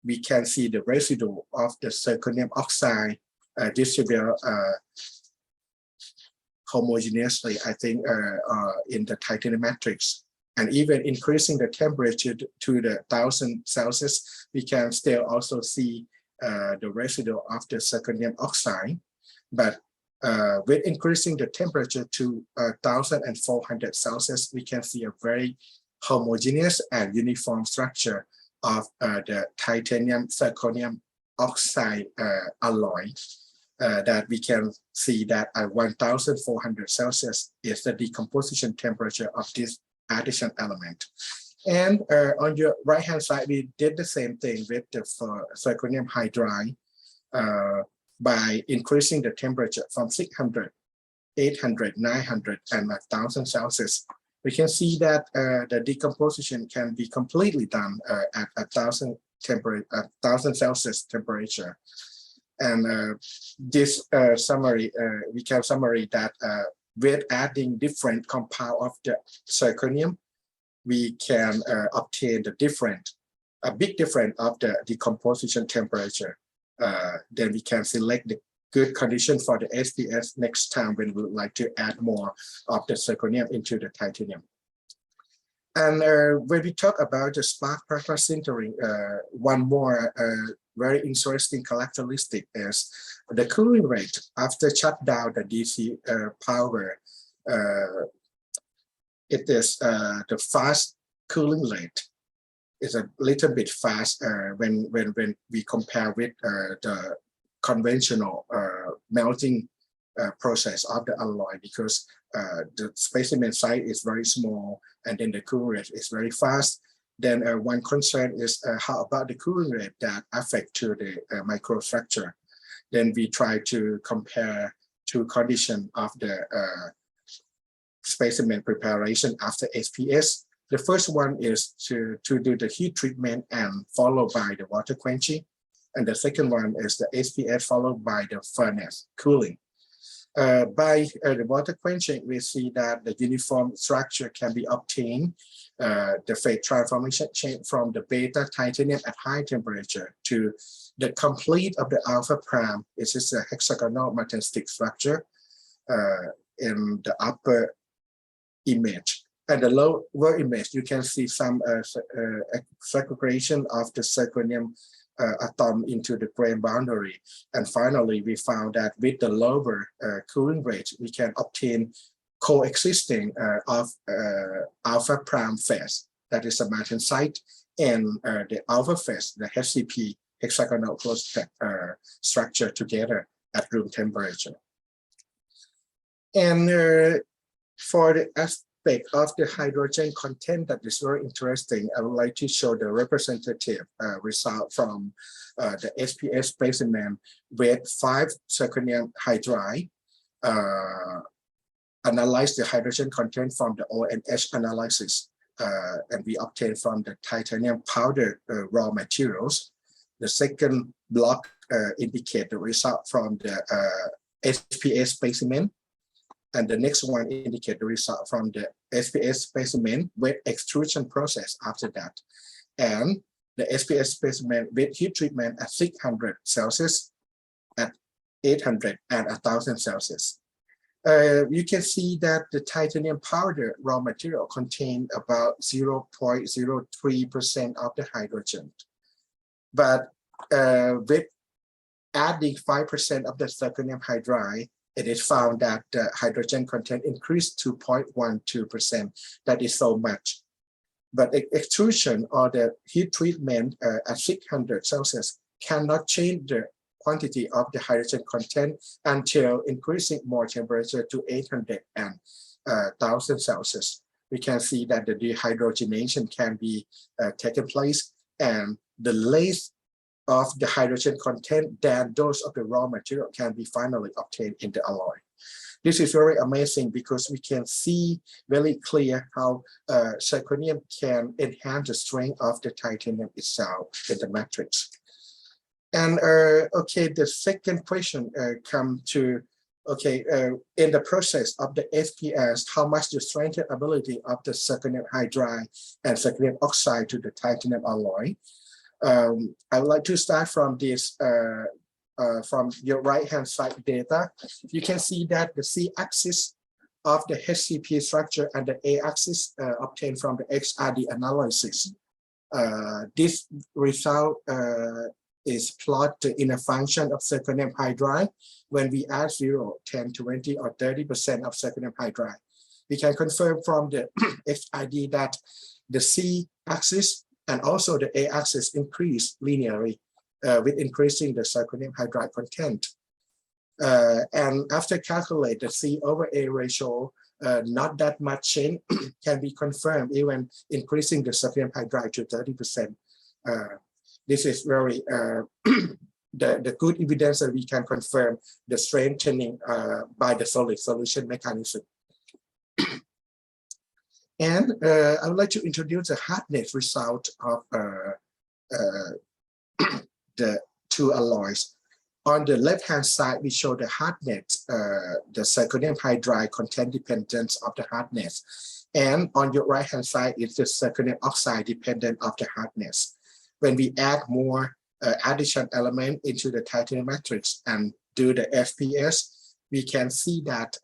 we can see the residue of the zirconium oxide distribute homogeneously, I think, in the titanium matrix. And even increasing the temperature to the 1000 Celsius, we can still also see the residue of the zirconium oxide. But with increasing the temperature to 1400 Celsius, we can see a very homogeneous and uniform structure of the titanium zirconium oxide alloy. That we can see that at 1400 Celsius is the decomposition temperature of this addition element. And on your right-hand side, we did the same thing with the zirconium hydride by increasing the temperature from 600, 800, 900, and 1000 Celsius. We can see that the decomposition can be completely done at 1000 Celsius temperature. And this summary, we can summary that with adding different compound of the zirconium, we can obtain a big difference of the decomposition temperature. Then we can select the good condition for the SPS next time when we would like to add more of the zirconium into the titanium. And when we talk about the spark plasma sintering, one more very interesting characteristic is the cooling rate after shut down the DC power. It is the fast cooling rate. It's a little bit fast when we compare with the conventional melting process of the alloy, because the specimen size is very small and then the cooling rate is very fast. Then one concern is how about the cooling rate that affect to the microstructure. Then we try to compare two conditions of the specimen preparation after SPS. The first one is to do the heat treatment and followed by the water quenching. And the second one is the SPS followed by the furnace cooling. By the water quenching, we see that the uniform structure can be obtained. The phase transformation change from the beta titanium at high temperature to the complete of the alpha prime. It is a hexagonal magnetic structure in the upper image. And the lower image, you can see some segregation of the zirconium atom into the grain boundary. And finally, we found that with the lower cooling rate, we can obtain coexisting of alpha prime phase, that is a martensite, and the alpha phase, the HCP hexagonal closed structure together at room temperature. And for the aspect of the hydrogen content that is very interesting, I would like to show the representative result from the SPS specimen with 5 zirconium hydride. Analyze the hydrogen content from the ONH analysis, and we obtained from the titanium powder raw materials. The second block indicate the result from the SPS specimen, and the next one indicate the result from the SPS specimen with extrusion process after that, and the SPS specimen with heat treatment at 600 Celsius, at 800 and 1000 Celsius. You can see that the titanium powder raw material contain about 0.03% of the hydrogen. But with adding 5% of the zirconium hydride, it is found that the hydrogen content increased to 0.12%. That is so much. But extrusion or the heat treatment at 600 Celsius cannot change the quantity of the hydrogen content until increasing more temperature to 800 and 1000 Celsius. We can see that the dehydrogenation can be taken place, and the less of the hydrogen content than those of the raw material can be finally obtained in the alloy. This is very amazing because we can see very clear how zirconium can enhance the strength of the titanium itself in the matrix. And okay, the second question come to, okay, in the process of the SPS, how much the strength ability of the zirconium hydride and zirconium oxide to the titanium alloy? I would like to start from this, from your right-hand side data. You can see that the C-axis of the HCP structure and the A-axis obtained from the XRD analysis. This result is plotted in a function of zirconium hydride when we add 0, 10, 20, or 30% of zirconium hydride. We can confirm from the XRD that the C-axis and also the A-axis increase linearly with increasing the zirconium hydride content. And after calculate the C over A ratio, not that much change can be confirmed even increasing the zirconium hydride to 30%. This is very the good evidence that we can confirm the strengthening by the solid solution mechanism. And I would like to introduce the hardness result of the two alloys. On the left-hand side, we show the hardness, the zirconium hydride content dependence of the hardness. And on your right-hand side is the zirconium oxide dependent of the hardness. When we add more addition element into the titanium matrix and do the SPS, we can see that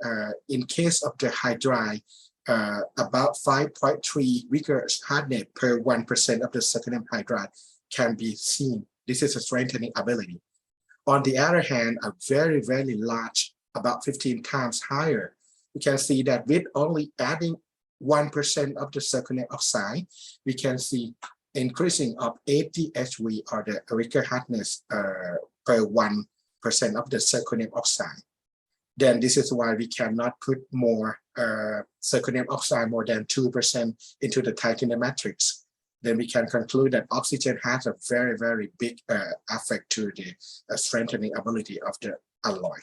in case of the hydride, about 5.3 Vickers hardness per 1% of the zirconium hydride can be seen. This is a strengthening ability. On the other hand, a very, very large, about 15 times higher, we can see that with only adding 1% of the zirconium oxide, we can see increasing of 80 HV or the Vickers hardness per 1% of the zirconium oxide. Then this is why we cannot put more zirconium oxide more than 2% into the titanium matrix. Then we can conclude that oxygen has a very, very big effect to the strengthening ability of the alloy.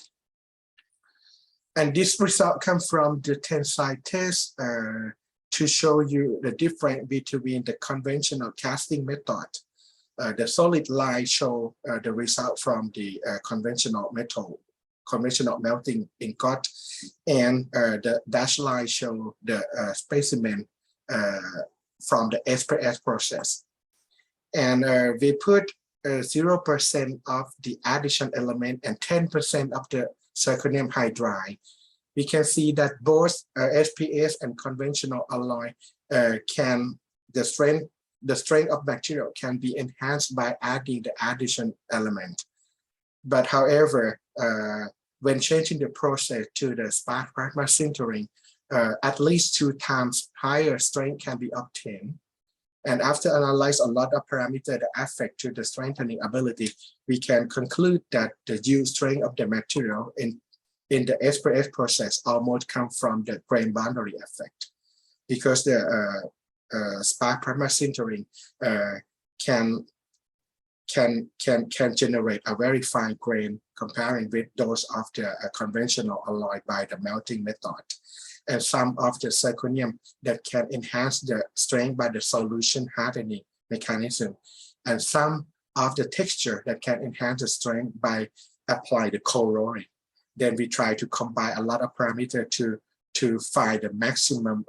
And this result comes from the tensile test to show you the difference between the conventional casting method. The solid line show the result from the conventional melting ingot, and the dashed line show the specimen from the SPS process. And we put 0% of the addition element and 10% of the zirconium hydride we can see that both SPS and conventional alloy the strength of material can be enhanced by adding the addition element. But however, when changing the process to the spark plasma sintering, at least 2 times higher strength can be obtained. And after analyze a lot of parameters that affect to the strengthening ability, we can conclude that the yield strength of the material in the SPS process almost come from the grain boundary effect, because the spark plasma sintering can generate a very fine grain comparing with those of the conventional alloy by the melting method, and some of the zirconium that can enhance the strength by the solution hardening mechanism, and some of the texture that can enhance the strength by apply the cold rolling. Then we try to combine a lot of parameters to find the maximum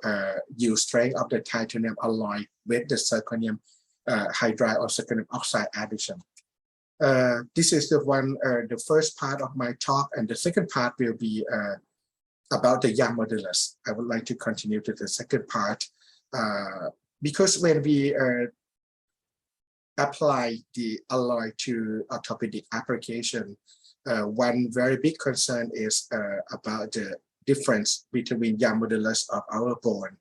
yield strength of the titanium alloy with the zirconium hydride or zirconium oxide addition. This is the first part of my talk, and the second part will be about the Young modulus. I would like to continue to the second part because when we apply the alloy to orthopedic application, one very big concern is about the difference between Young modulus of our bone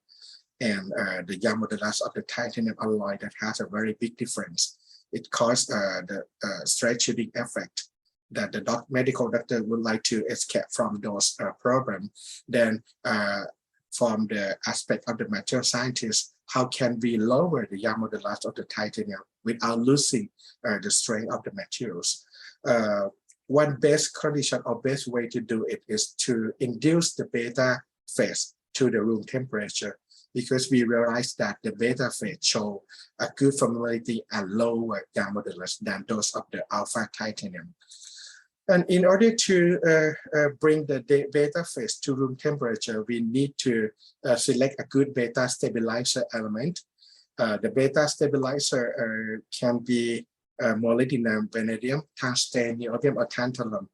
and the Young modulus of the titanium alloy that has a very big difference. It causes the stress shielding effect that the medical doctor would like to escape from those problems. Then from the aspect of the material scientist, how can we lower the Young modulus of the titanium without losing the strength of the materials? One best condition or best way to do it is to induce the beta phase to the room temperature, because we realize that the beta phase show a good formality and lower Young modulus than those of the alpha titanium. And in order to bring the beta phase to room temperature, we need to select a good beta stabilizer element. The beta stabilizer can be molybdenum, vanadium, tungsten, niobium, or tantalum.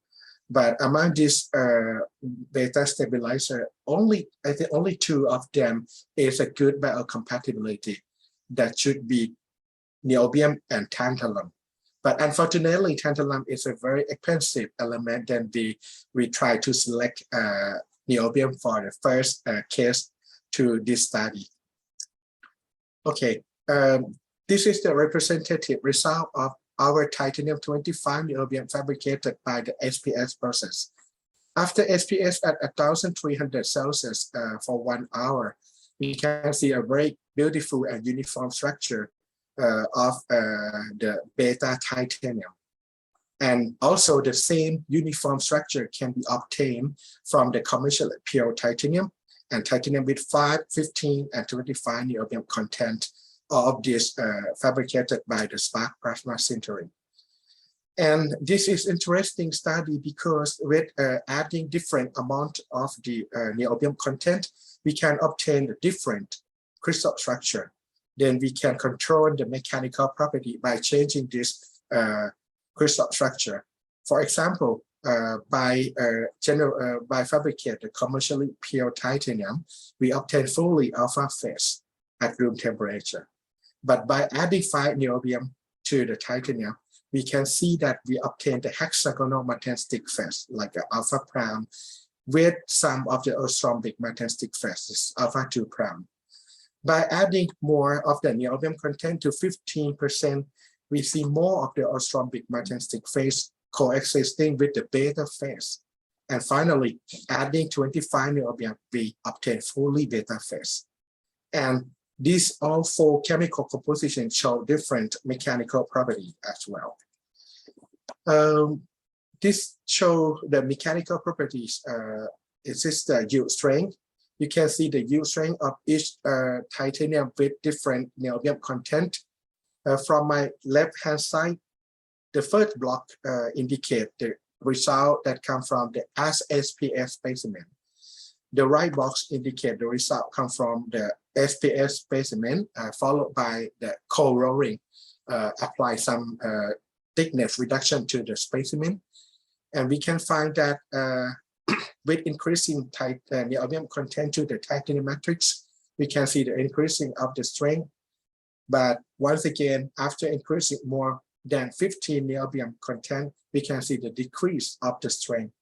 But among these beta stabilizer, I think only 2 of them is a good biocompatibility. That should be niobium and tantalum. But unfortunately, tantalum is a very expensive element. Then we try to select niobium for the first case to this study. Okay, this is the representative result of our titanium 25 niobium fabricated by the SPS process. After SPS at 1300 Celsius for 1 hour, we can see a very beautiful and uniform structure of the beta titanium. And also the same uniform structure can be obtained from the commercially pure titanium and titanium with 5, 15, and 25 niobium content of this fabricated by the spark plasma sintering. And this is interesting study because with adding different amount of the niobium content, we can obtain a different crystal structure. Then we can control the mechanical property by changing this crystal structure. For example, by fabricating the commercially pure titanium, we obtain fully alpha phase at room temperature. But by adding 5 niobium to the titanium, we can see that we obtain the hexagonal magnetic phase, like alpha prime, with some of the orthorhombic magnetic phases, alpha 2 prime. By adding more of the niobium content to 15%, we see more of the orthorhombic magnetic phase coexisting with the beta phase. And finally, adding 25 niobium, we obtain fully beta phase. And these all 4 chemical compositions show different mechanical properties as well. This shows the mechanical properties. This is the yield strength. You can see the yield strength of each titanium with different niobium content. From my left-hand side, the first block indicates the result that come from the SPS specimen. The right box indicates the result come from the SPS specimen, followed by the cold rolling, apply some thickness reduction to the specimen. And we can find that with increasing niobium content to the titanium matrix, we can see the increasing of the strength. But once again, after increasing more than 15 niobium content, we can see the decrease of the strength.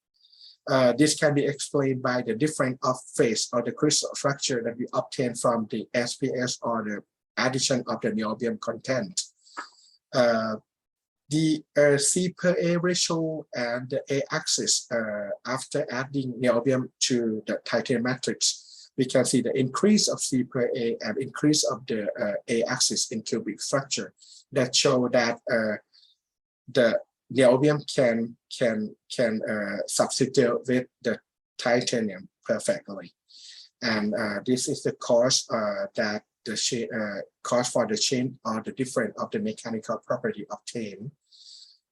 This can be explained by the different phase or the crystal structure that we obtain from the SPS or the addition of the niobium content. The C per A ratio and the A axis after adding niobium to the titanium matrix, we can see the increase of C per A and increase of the A axis in cubic structure that show that the niobium can substitute with the titanium perfectly, and this is the cause that the cause for the change or the difference of the mechanical property obtained.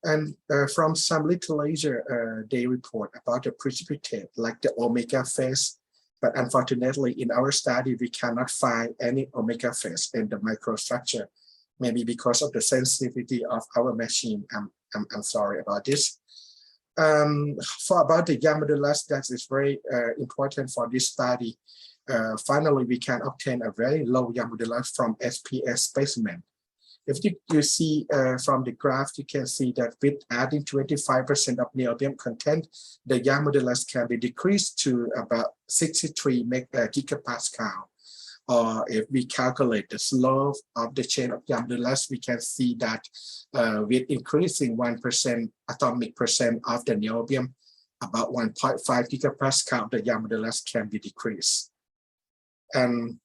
And from some literature, they report about the precipitate like the omega phase, but unfortunately in our study we cannot find any omega phase in the microstructure, maybe because of the sensitivity of our machine. I'm sorry about this. For about the young modulus, that is very important for this study. Finally, we can obtain a very low young modulus from SPS specimen. If you see from the graph, you can see that with adding 25% of niobium content, the young modulus can be decreased to about 63 gigapascal. Or if we calculate the slope of the chain of young modulus, we can see that with increasing 1% atomic percent of the niobium, about 1.5 gigapascal, the young modulus can be decreased. And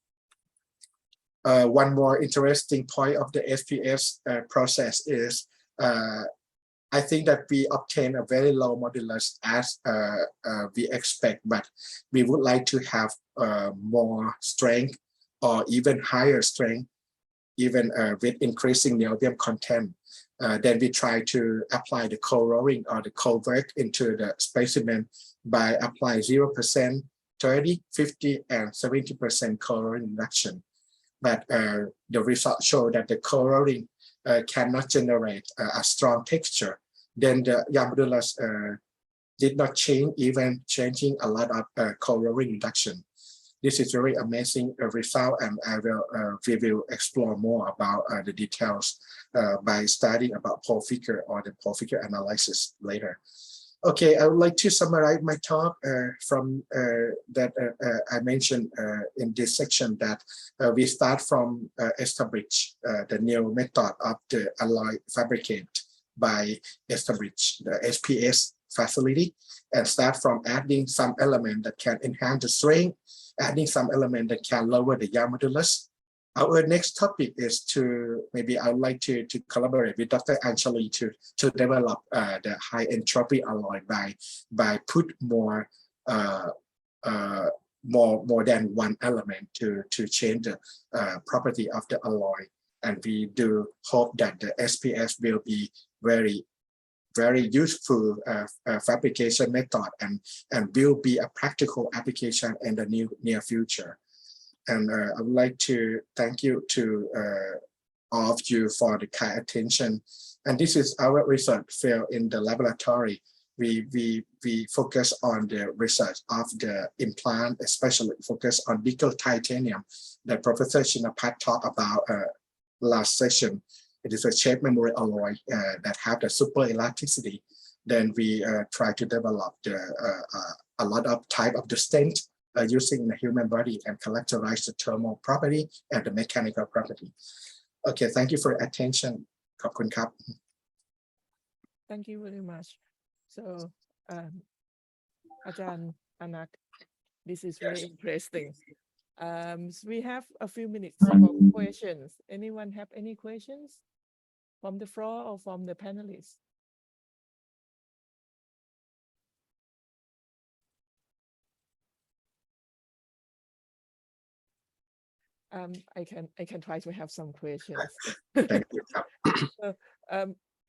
one more interesting point of the SPS process is I think that we obtain a very low modulus as we expect, but we would like to have more strength or even higher strength, even with increasing niobium content. Then we try to apply the co-rolling or the co-work into the specimen by applying 0%, 30, 50, and 70% co-rolling reduction. But the results show that the co-rolling cannot generate a strong texture. Then the young modulus did not change, even changing a lot of co-rolling reduction. This is very amazing result, and we will explore more about the details by studying about pole figure or the pole figure analysis later. Okay, I would like to summarize my talk from that I mentioned in this section, that we start from establish the new method of the alloy fabricate by establish the SPS facility, and start from adding some element that can enhance the strength, adding some element that can lower the young modulus. Our next topic is to, maybe I would like to collaborate with Dr. Anjali to develop the high entropy alloy by put more than one element to change the property of the alloy. And we do hope that the SPS will be very useful fabrication method and will be a practical application in the near future. And I would like to thank you to all of you for the kind attention. And this is our research field in the laboratory. We focus on the research of the implant, especially focus on nickel titanium that Professor Chinapat talked about last session. It is a shape memory alloy that have the super elasticity. Then we try to develop a lot of type of the stent using the human body and characterize the thermal property and the mechanical property. Okay, thank you for your attention. ขอบคุณครับ Thank you very much. So, Ajahn Anak, this is very interesting. So we have a few minutes for questions. Anyone have any questions from the floor or from the panelists? I can try to have some questions. Thank you. So,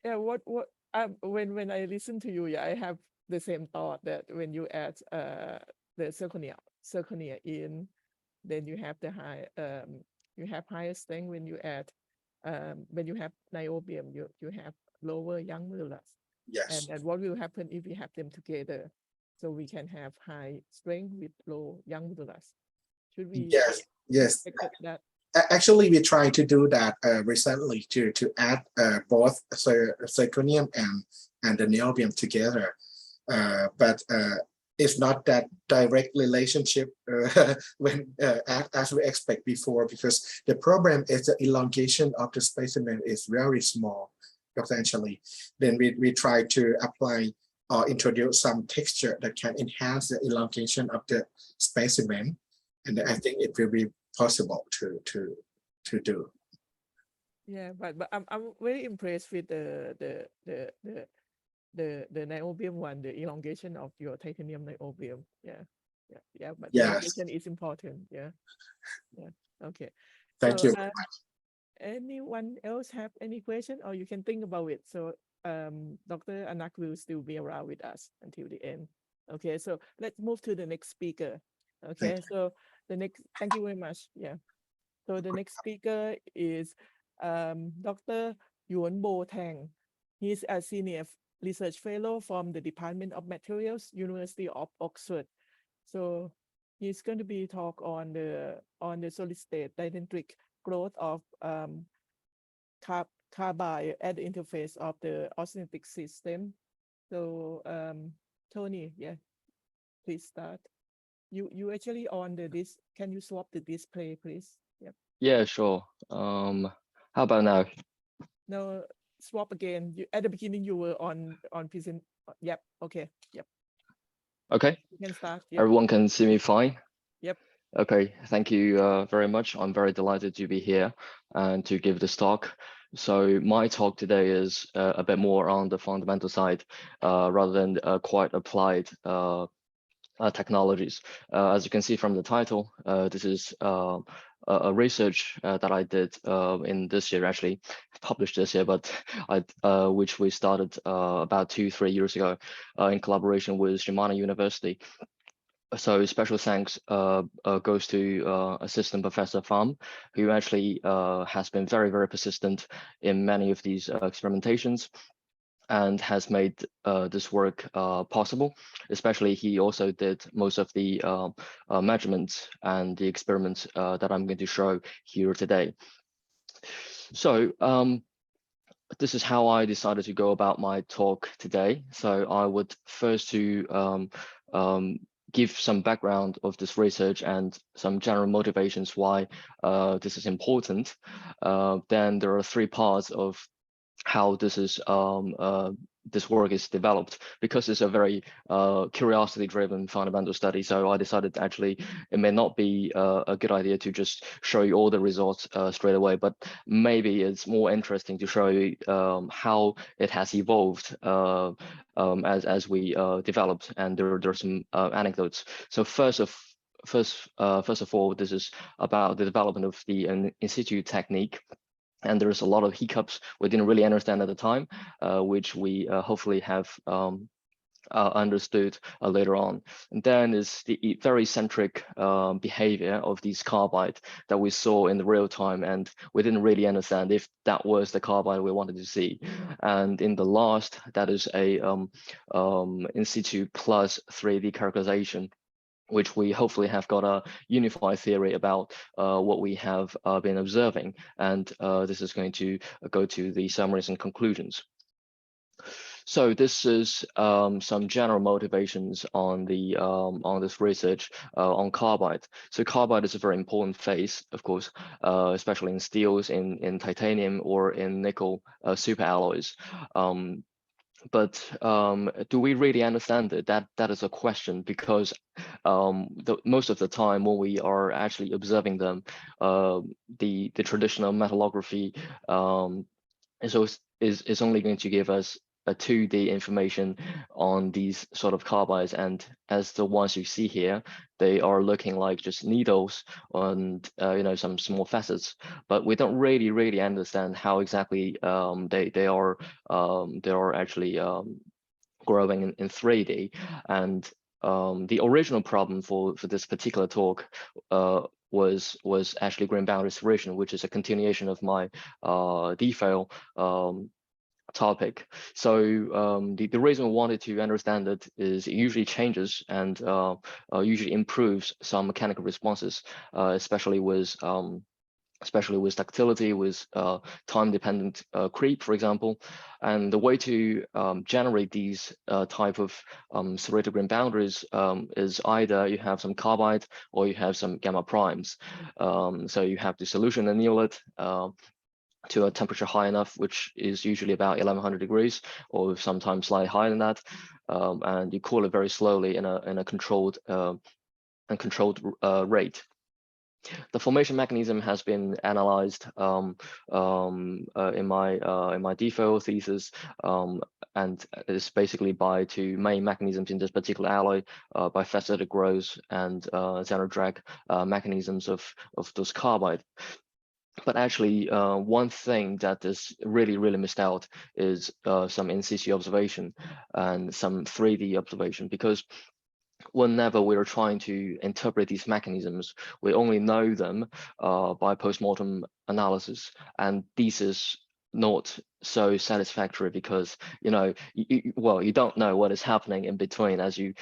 yeah, when I listen to you, yeah, I have the same thought that when you add the zirconia in, then you have the higher strength. When you add when you have niobium, you have lower young modulus. Yes. And what will happen if we have them together? so we can have high strength with low young modulus. Should we Yes. expect that? Actually, we tried to do that recently to add both zirconium and the niobium together, but it's not that direct relationship when as we expect before, because the problem is the elongation of the specimen is very small, potentially. Then we try to apply or introduce some texture that can enhance the elongation of the specimen, and I think it will be possible to do. Yeah, but I'm very impressed with the niobium one, the elongation of your titanium niobium. Yeah. But elongation is important. Yeah. Okay. Thank you. Anyone else have any question, or you can think about it? So Dr. Anak will still be around with us until the end. Okay, so let's move to the next speaker. Okay, so thank you very much. Yeah. So the next speaker is Dr. Yuan Bo Tang. He's a senior research fellow from the Department of Materials, University of Oxford. So he's going to be talk on the solid state dielectric growth of carbide at the interface of the austenitic system. So Tony, yeah, please start. You actually on this. Can you swap the display, please? Yep. Yeah, sure. How about now? No, swap again. At the beginning you were on present. Yep. Okay. Yep. Okay. You can start. Yep. Everyone can see me fine? Yep. Okay, thank you very much. I'm very delighted to be here and to give this talk. So my talk today is a bit more on the fundamental side rather than quite applied technologies. As you can see from the title, this is a research that I did in this year, actually published this year, but which we started about 2-3 years ago in collaboration with Shimano University. So special thanks goes to Assistant Professor Pham, who actually has been very, very persistent in many of these experimentations and has made this work possible. Especially, he also did most of the measurements and the experiments that I'm going to show here today. So this is how I decided to go about my talk today. So I would first to give some background of this research and some general motivations why this is important. Then there are 3 parts of how this is this work is developed, because it's a very curiosity-driven fundamental study. So I decided actually it may not be a good idea to just show you all the results straight away, but maybe it's more interesting to show you how it has evolved as we developed, and there are some anecdotes. So first of all, this is about the development of the in situ technique. And there's a lot of hiccups we didn't really understand at the time, which we hopefully have understood later on. And then is the very centric behavior of these carbide that we saw in the real time, and we didn't really understand if that was the carbide we wanted to see. And in the last, that is a in situ plus 3D characterization, which we hopefully have got a unified theory about what we have been observing. And this is going to go to the summaries and conclusions. So this is some general motivations on the on this research on carbide. So carbide is a very important phase, of course, especially in steels, in titanium, or in nickel superalloys. But do we really understand it? That is a question, because most of the time when we are actually observing them, the traditional metallography is only going to give us a 2D information on these sort of carbides, and as the ones you see here, they are looking like just needles and some small facets, but we don't really understand how exactly they are actually growing in 3D. And the original problem for this particular talk was actually grain boundary separation, which is a continuation of my DPhil topic. So the reason we wanted to understand it is it usually changes and usually improves some mechanical responses, especially with ductility, with time-dependent creep, for example. And the way to generate these type of serrated grain boundaries is either you have some carbide or you have some gamma primes. So you have the solution anneal it to a temperature high enough, which is usually about 1100 degrees, or sometimes slightly higher than that, and you cool it very slowly in a controlled rate. The formation mechanism has been analyzed in my DPhil thesis, and it's basically by two main mechanisms in this particular alloy, by facet growth and zero drag mechanisms of those carbide. But actually, one thing that is really missed out is some in situ observation and some 3D observation, because whenever we are trying to interpret these mechanisms, we only know them by postmortem analysis, and this is not so satisfactory because you don't know what is happening in between. As you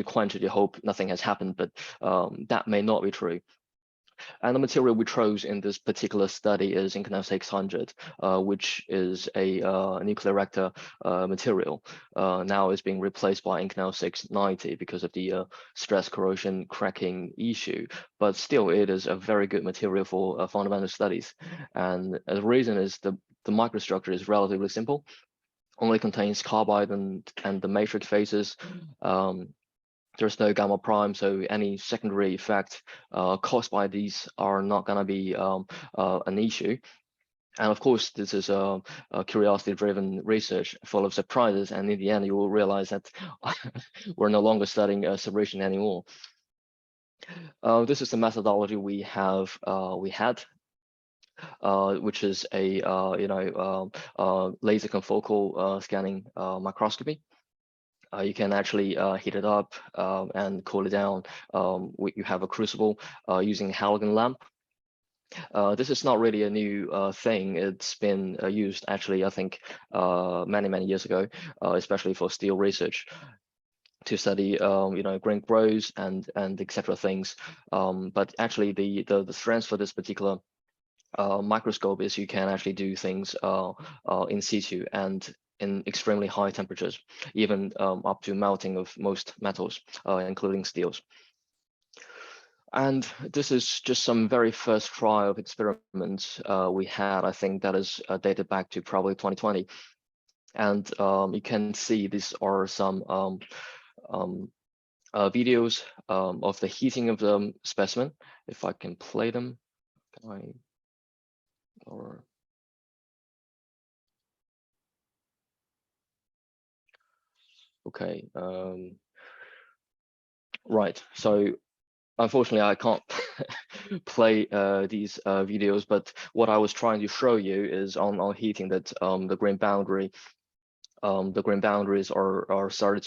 quench it, you hope nothing has happened, but that may not be true. And the material we chose in this particular study is Inconel 600, which is a nuclear reactor material. Now is being replaced by Inconel 690 because of the stress corrosion cracking issue. But still, it is a very good material for fundamental studies. And the reason is the microstructure is relatively simple, only contains carbide and the matrix phases. There's no gamma prime, so any secondary effect caused by these are not going to be an issue. And of course, this is a curiosity-driven research full of surprises, and in the end, you will realize that we're no longer studying separation anymore. This is the methodology we had, which is a laser confocal scanning microscopy. You can actually heat it up and cool it down. You have a crucible using halogen lamp. This is not really a new thing. It's been used actually, I think, many years ago, especially for steel research, to study grain growth and etc. things. But actually, the strength for this particular microscope is you can actually do things in situ and in extremely high temperatures, even up to melting of most metals, including steels. And this is just some very first trial of experiments we had. I think that is dated back to probably 2020. And you can see these are some videos of the heating of the specimen. If I can play them, okay, right. So unfortunately, I can't play these videos, but what I was trying to show you is on heating that the grain boundary, the grain boundaries are started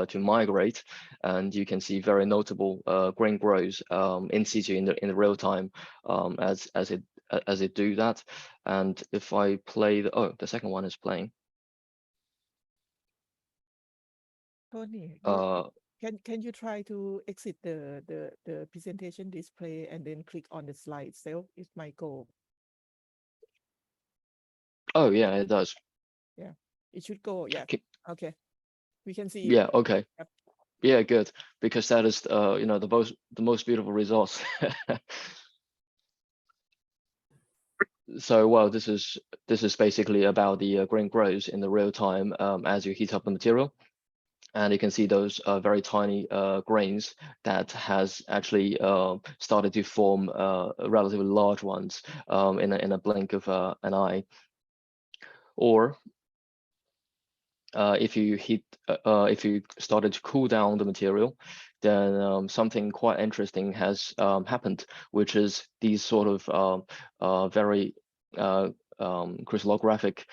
to migrate, and you can see very notable grain growth in situ in the real time as it do that. And if I play the second one is playing. Tony, can you try to exit the presentation display and then click on the slide itself? It might go. Oh yeah, it does. Yeah, it should go. Yeah. Okay. We can see. Yeah. Okay. Yep. Yeah. Good, because that is the most beautiful results. So well, this is basically about the grain growth in the real time as you heat up the material. And you can see those very tiny grains that has actually started to form relatively large ones in a blink of an eye. Or if you started to cool down the material, then something quite interesting has happened, which is these sort of very crystallographic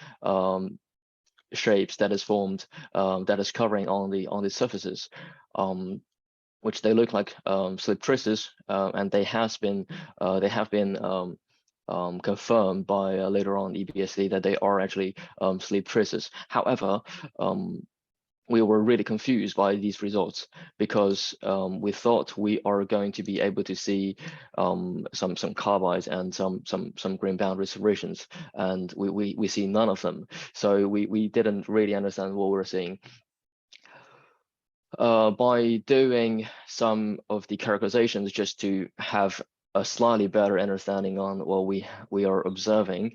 shapes that is formed, that is covering on the surfaces, which they look like slip traces, and they have been confirmed by later on EBSD that they are actually sleep traces. However, we were really confused by these results because we thought we are going to be able to see some carbides and some grain boundary separations, and we see none of them. So we didn't really understand what we were seeing. By doing some of the characterizations just to have a slightly better understanding on what we are observing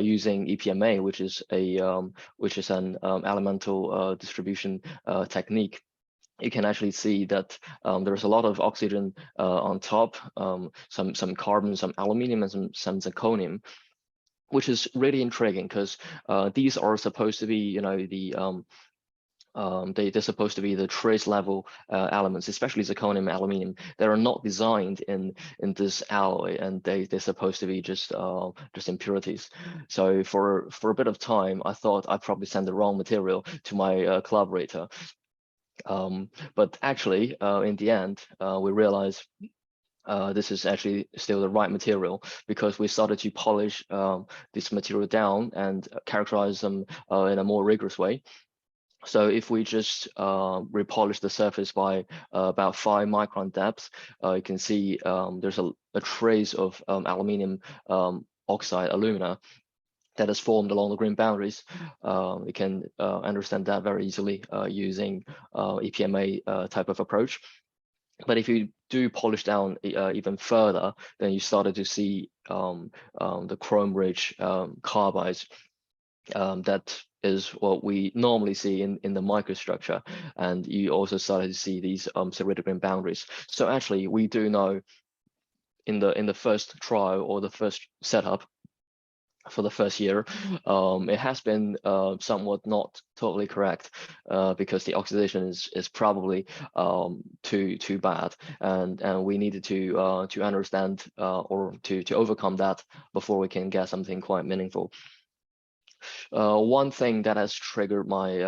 using EPMA, which is an elemental distribution technique. You can actually see that there's a lot of oxygen on top, some carbon, some aluminium, and some zirconium, which is really intriguing because these are supposed to be, they're supposed to be the trace level elements, especially zirconium, aluminium. They are not designed in this alloy, and they're supposed to be just impurities. So for a bit of time, I thought I'd probably send the wrong material to my collaborator. But actually, in the end, we realized this is actually still the right material because we started to polish this material down and characterize them in a more rigorous way. So if we just repolish the surface by about 5 micron depth, you can see there's a trace of aluminium oxide alumina that is formed along the grain boundaries. You can understand that very easily using EPMA type of approach. But if you do polish down even further, then you started to see the chrome-rich carbides. That is what we normally see in the microstructure, and you also started to see these separated grain boundaries. So actually, we do know in the first trial or the first setup for the first year, it has been somewhat not totally correct because the oxidation is probably too bad, and we needed to understand or to overcome that before we can get something quite meaningful. One thing that has triggered my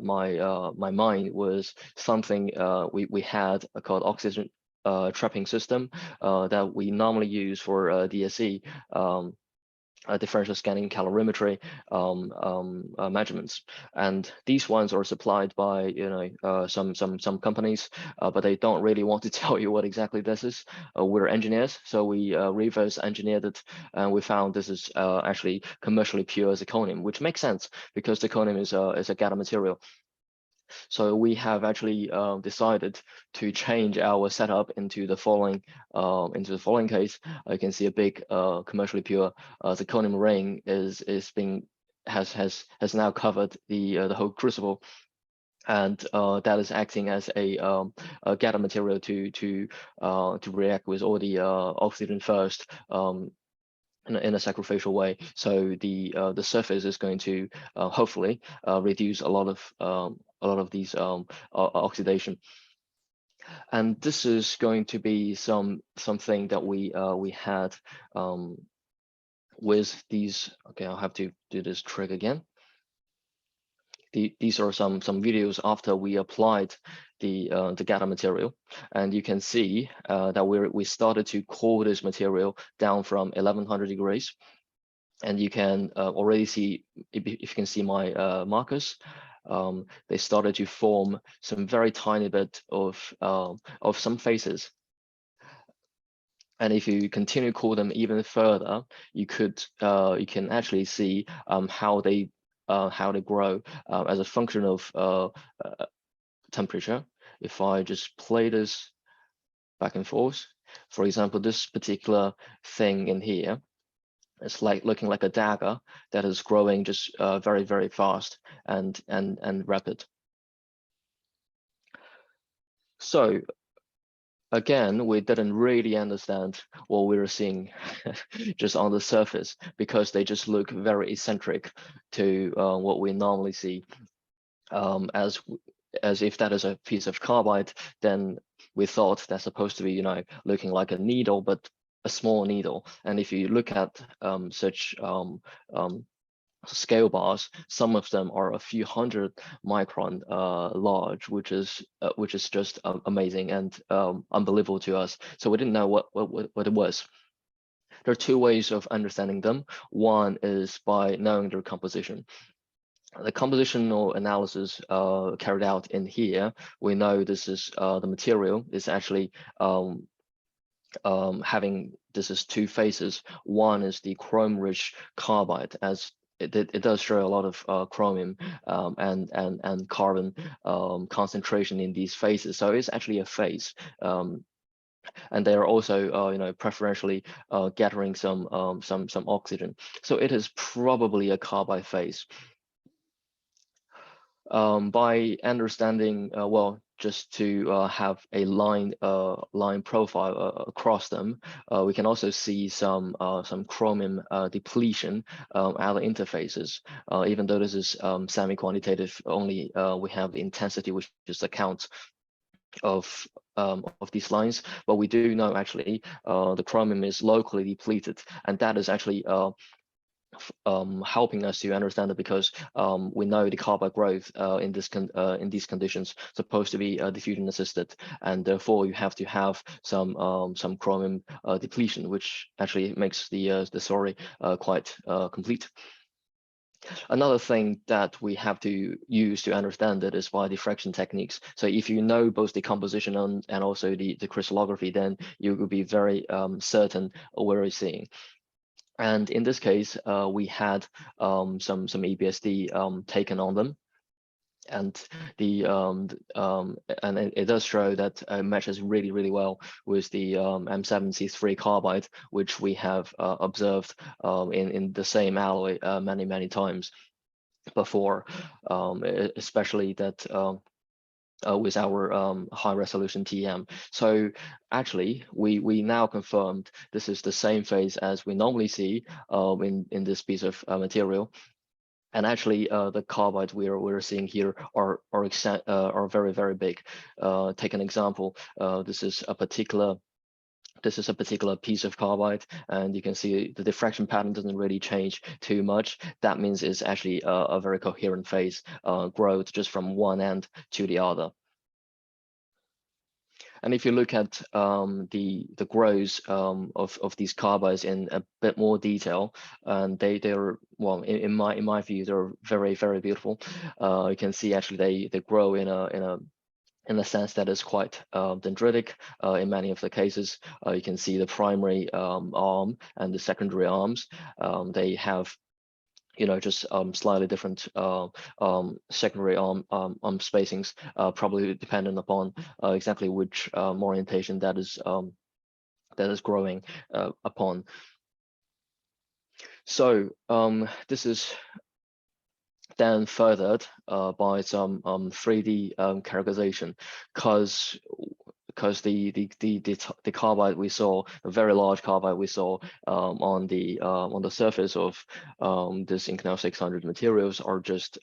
my mind was something we had called oxygen trapping system that we normally use for DSE. Differential scanning calorimetry measurements, and these ones are supplied by some companies, but they don't really want to tell you what exactly this is. We're engineers, so we reverse engineered it, and we found this is actually commercially pure zirconium, which makes sense because zirconium is a gather material. So we have actually decided to change our setup into the following case. You can see a big commercially pure zirconium ring has now covered the whole crucible, and that is acting as a gather material to react with all the oxygen first. In a sacrificial way, so the surface is going to hopefully reduce a lot of these oxidation, and this is going to be something that we had with these. Okay, I'll have to do this trick again. These are some videos after we applied the gather material, and you can see that we started to cool this material down from 1100 degrees, and you can already see, if you can see my markers, they started to form some very tiny bit of some faces. And if you continue to cool them even further, you can actually see how they grow as a function of temperature. If I just play this back and forth, for example, this particular thing in here, it's looking like a dagger that is growing just very, very fast and rapid. So again, we didn't really understand what we were seeing just on the surface because they just look very eccentric to what we normally see. As if that is a piece of carbide, then we thought that's supposed to be, looking like a needle, but a small needle. And if you look at such scale bars, some of them are a few hundred micron large, which is just amazing and unbelievable to us. So we didn't know what it was. There are two ways of understanding them. One is by knowing their composition. The compositional analysis carried out in here, we know this is the material is actually having, this is two phases. One is the chrome-rich carbide, as it does show a lot of chromium and carbon concentration in these phases. So it's actually a phase. And they are also, you know, preferentially gathering some oxygen. So it is probably a carbide phase. By understanding, well, just to have a line profile across them, we can also see some chromium depletion at the interfaces. Even though this is semi-quantitative, only we have the intensity, which is the count of these lines, but we do know actually the chromium is locally depleted, and that is actually helping us to understand it, because we know the carbide growth in these conditions supposed to be diffusion assisted, and therefore you have to have some chromium depletion, which actually makes the story quite complete. Another thing that we have to use to understand it is by diffraction techniques. So if you know both the composition and also the crystallography, then you will be very certain of what you're seeing. And in this case, we had some EBSD taken on them, and it does show that it matches really well with the M7C3 carbide, which we have observed in the same alloy many times before, especially that with our high resolution TM. So actually we now confirmed this is the same phase as we normally see in this piece of material. And actually the carbides we're seeing here are very big. Take an example. This is a particular piece of carbide, and you can see the diffraction pattern doesn't really change too much. That means it's actually a very coherent phase growth just from one end to the other. And if you look at the growth of these carbides in a bit more detail, and they're, well, in my view, they're very beautiful. You can see actually they grow in a sense that is quite dendritic in many of the cases. You can see the primary arm and the secondary arms. They have, you know, just slightly different secondary arm spacings, probably dependent upon exactly which orientation that is growing upon. So this is then furthered by some 3D characterization, because the carbide we saw, a very large carbide we saw on the surface of this Inconel 600 materials are just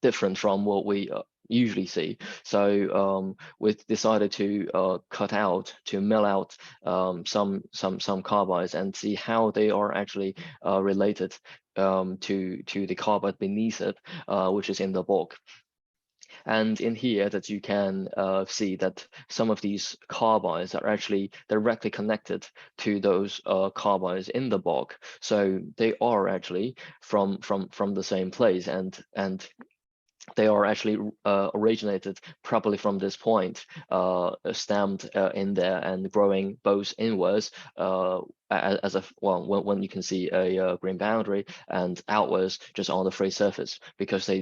different from what we usually see. So we decided to mill out some carbides and see how they are actually related to the carbide beneath it, which is in the bulk. And in here that you can see that some of these carbides are actually directly connected to those carbides in the bulk. So they are actually from the same place, and they are actually originated probably from this point, stemmed in there and growing both inwards as a, well, when you can see a green boundary, and outwards just on the free surface, because they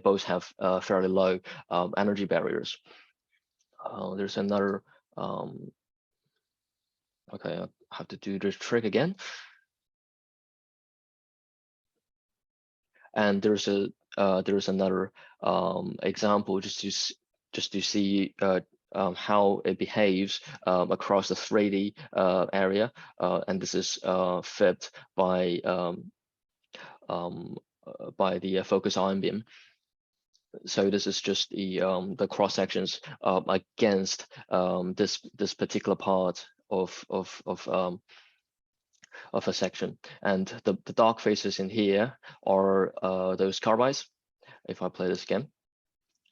both have fairly low energy barriers. There's another, okay, I have to do this trick again. And there's another example just to see how it behaves across the 3D area, and this is fibbed by the focus ion beam. So this is just the cross sections against this particular part of a section, and the dark faces in here are those carbides. If I play this again,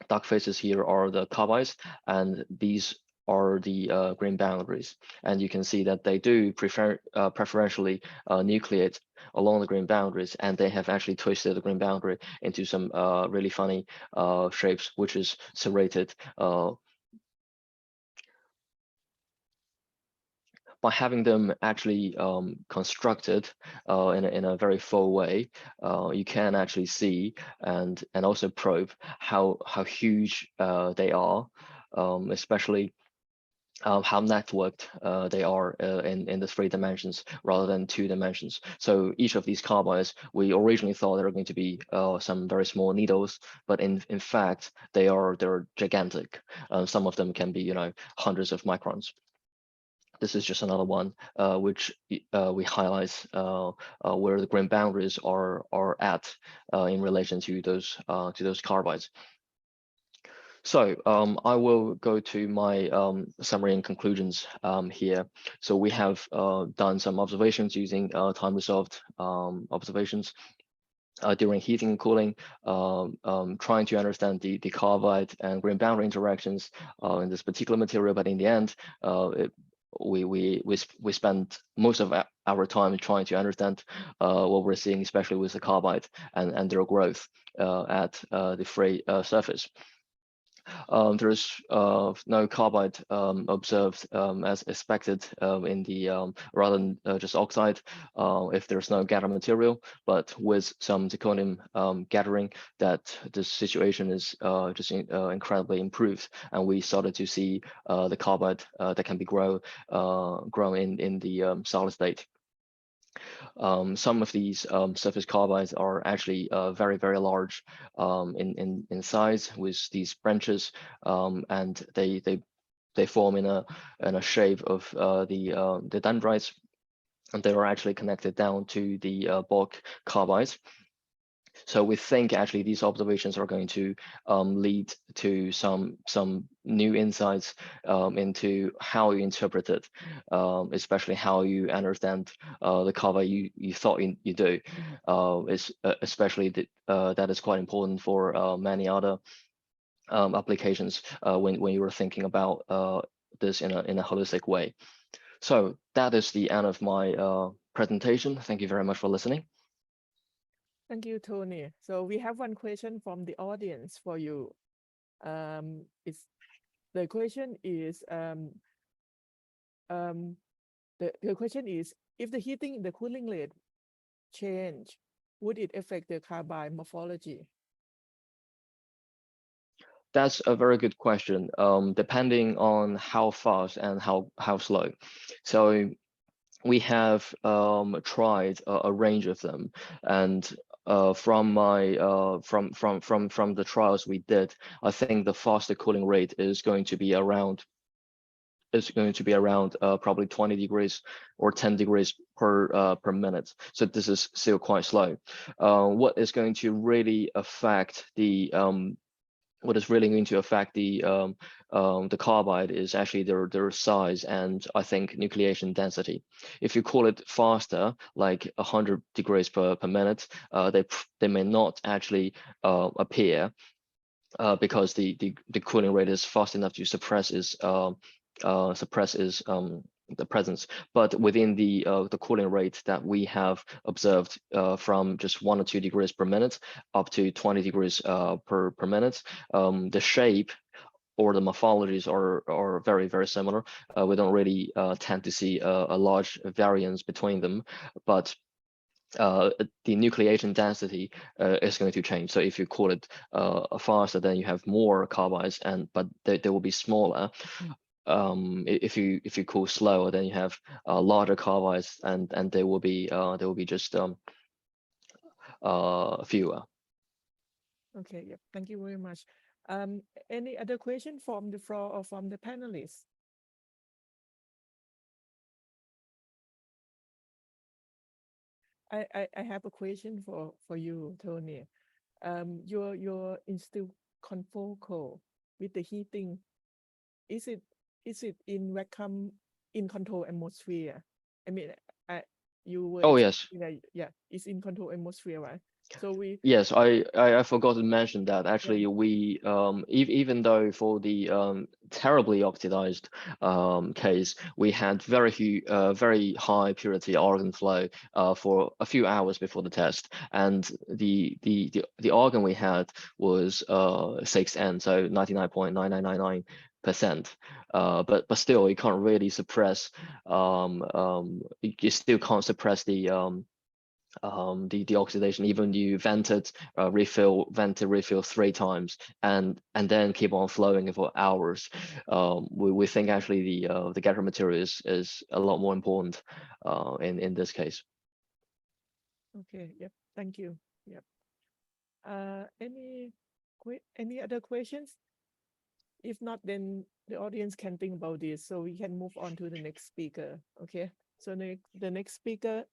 dark faces here are the carbides, and these are the green boundaries, and you can see that they do preferentially nucleate along the green boundaries, and they have actually twisted the green boundary into some really funny shapes, which is serrated. By having them actually constructed in a very full way, you can actually see and also probe how huge they are, especially how networked they are in the 3 dimensions rather than 2 dimensions. So each of these carbides, we originally thought they were going to be some very small needles, but in fact they're gigantic. Some of them can be, you know, hundreds of microns. This is just another one which we highlight where the green boundaries are at in relation to those carbides. So I will go to my summary and conclusions here. So we have done some observations using time-resolved observations during heating and cooling, trying to understand the carbide and green boundary interactions in this particular material. But in the end, we spent most of our time trying to understand what we're seeing, especially with the carbide and their growth at the free surface. There's no carbide observed as expected in the rather than just oxide if there's no gather material, but with some zirconium gathering, that the situation is just incredibly improved, and we started to see the carbide that can be grown in the solid state. Some of these surface carbides are actually very large in size with these branches, and they form in a shape of the dendrites, and they are actually connected down to the bulk carbides. So we think actually these observations are going to lead to some new insights into how you interpret it, especially how you understand the carbide you thought you do. Especially that is quite important for many other applications when you were thinking about this in a holistic way. So that is the end of my presentation. Thank you very much for listening. Thank you, Tony. So we have one question from the audience for you. The question is if the heating, the cooling rate change, would it affect the carbide morphology? That's a very good question. Depending on how fast and how slow. So we have tried a range of them, and from the trials we did, I think the faster cooling rate is going to be around probably 20 degrees or 10 degrees per minute. So this is still quite slow. What is going to really affect the carbide is actually their size and I think nucleation density. If you cool it faster, like 100 degrees per minute, they may not actually appear because the cooling rate is fast enough to suppress the presence. But within the cooling rate that we have observed from just 1 or 2 degrees per minute up to 20 degrees per minute, the shape or the morphologies are very similar. We don't really tend to see a large variance between them, but the nucleation density is going to change. So if you cool it faster, then you have more carbides, but they will be smaller. If you cool slower, then you have larger carbides, and they will be just fewer. Okay, yeah, thank you very much. Any other question from the floor or from the panelists? I have a question for you, Tony. Your institute confocal with the heating, is it in vacuum in control atmosphere? I mean, you were Oh yes. Yeah, it's in control atmosphere, right? So we Yes, I forgot to mention that actually we even though for the terribly oxidized case we had very high purity organ flow for a few hours before the test, and the organ we had was 6N, so 99.9999%. But still you can't really suppress you still can't suppress the oxidation, even you vented refill 3 times and then keep on flowing for hours. We think actually the gather material is a lot more important in this case. okay, yep, thank you. Yep. Any other questions? If not, then the audience can think about this, so we can move on to the next speaker. Okay, so the next speaker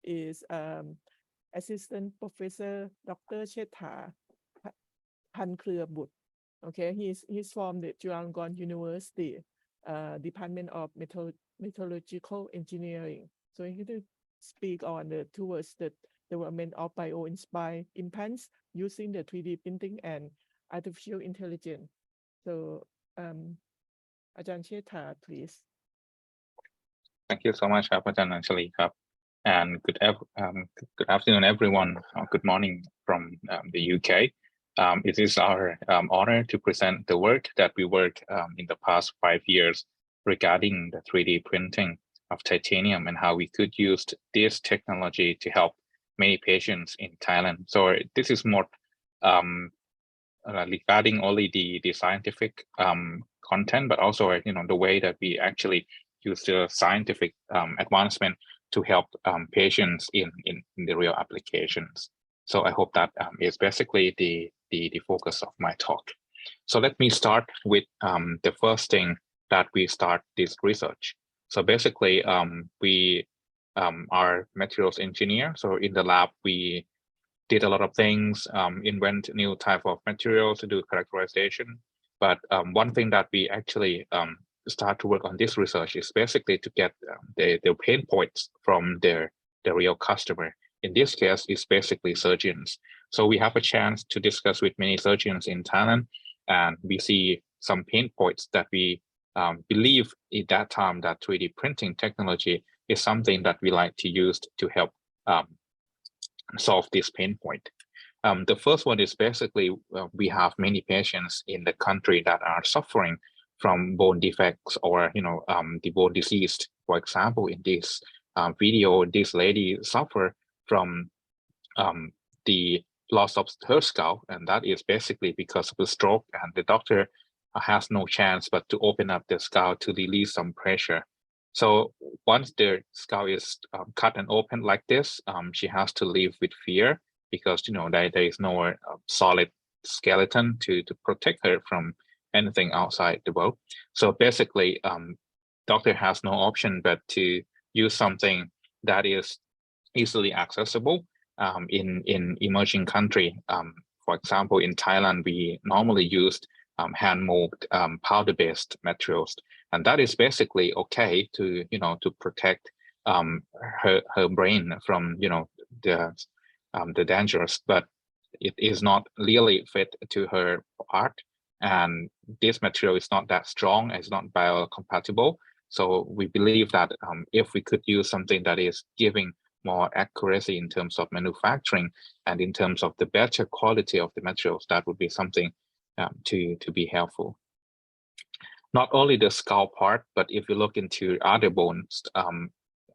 is Assistant Professor Dr. Chetha Pankruebut. Okay, he's from the Chulalongkorn University, Department of Metallurgical Engineering. So he will speak on towards the development of bio-inspired implants using the 3D printing and artificial intelligence. So, Ajahn Chetha, please. Thank you so much, Ajahn Anjali. And good afternoon, everyone. Good morning from the UK. It is our honor to present the work that we worked in the past 5 years regarding the 3D printing of titanium and how we could use this technology to help many patients in Thailand. So this is more regarding only the scientific content, but also the way that we actually use the scientific advancement to help patients in the real applications. So I hope that is basically the focus of my talk. So let me start with the first thing that we start this research. So basically we are materials engineer. So in the lab, we did a lot of things, invent new type of materials to do characterization. But one thing that we actually start to work on this research is basically to get the pain points from the real customer. In this case, it's basically surgeons. So we have a chance to discuss with many surgeons in Thailand, and we see some pain points that we believe at that time that 3D printing technology is something that we like to use to help solve this pain point. The first one is basically we have many patients in the country that are suffering from bone defects or the bone disease. For example, in this video, this lady suffer from the loss of her skull, and that is basically because of a stroke, and the doctor has no chance but to open up the skull to release some pressure. So once the skull is cut and open like this, she has to live with fear because there is no solid skeleton to protect her from anything outside the world. So basically, doctor has no option but to use something that is easily accessible in emerging country. For example, in Thailand, we normally used hand molded powder-based materials, and that is basically okay to to protect her brain from the dangers, but it is not really fit to her heart, and this material is not that strong, it's not biocompatible. So we believe that if we could use something that is giving more accuracy in terms of manufacturing and in terms of the better quality of the materials, that would be something to be helpful. Not only the skull part, but if you look into other bones,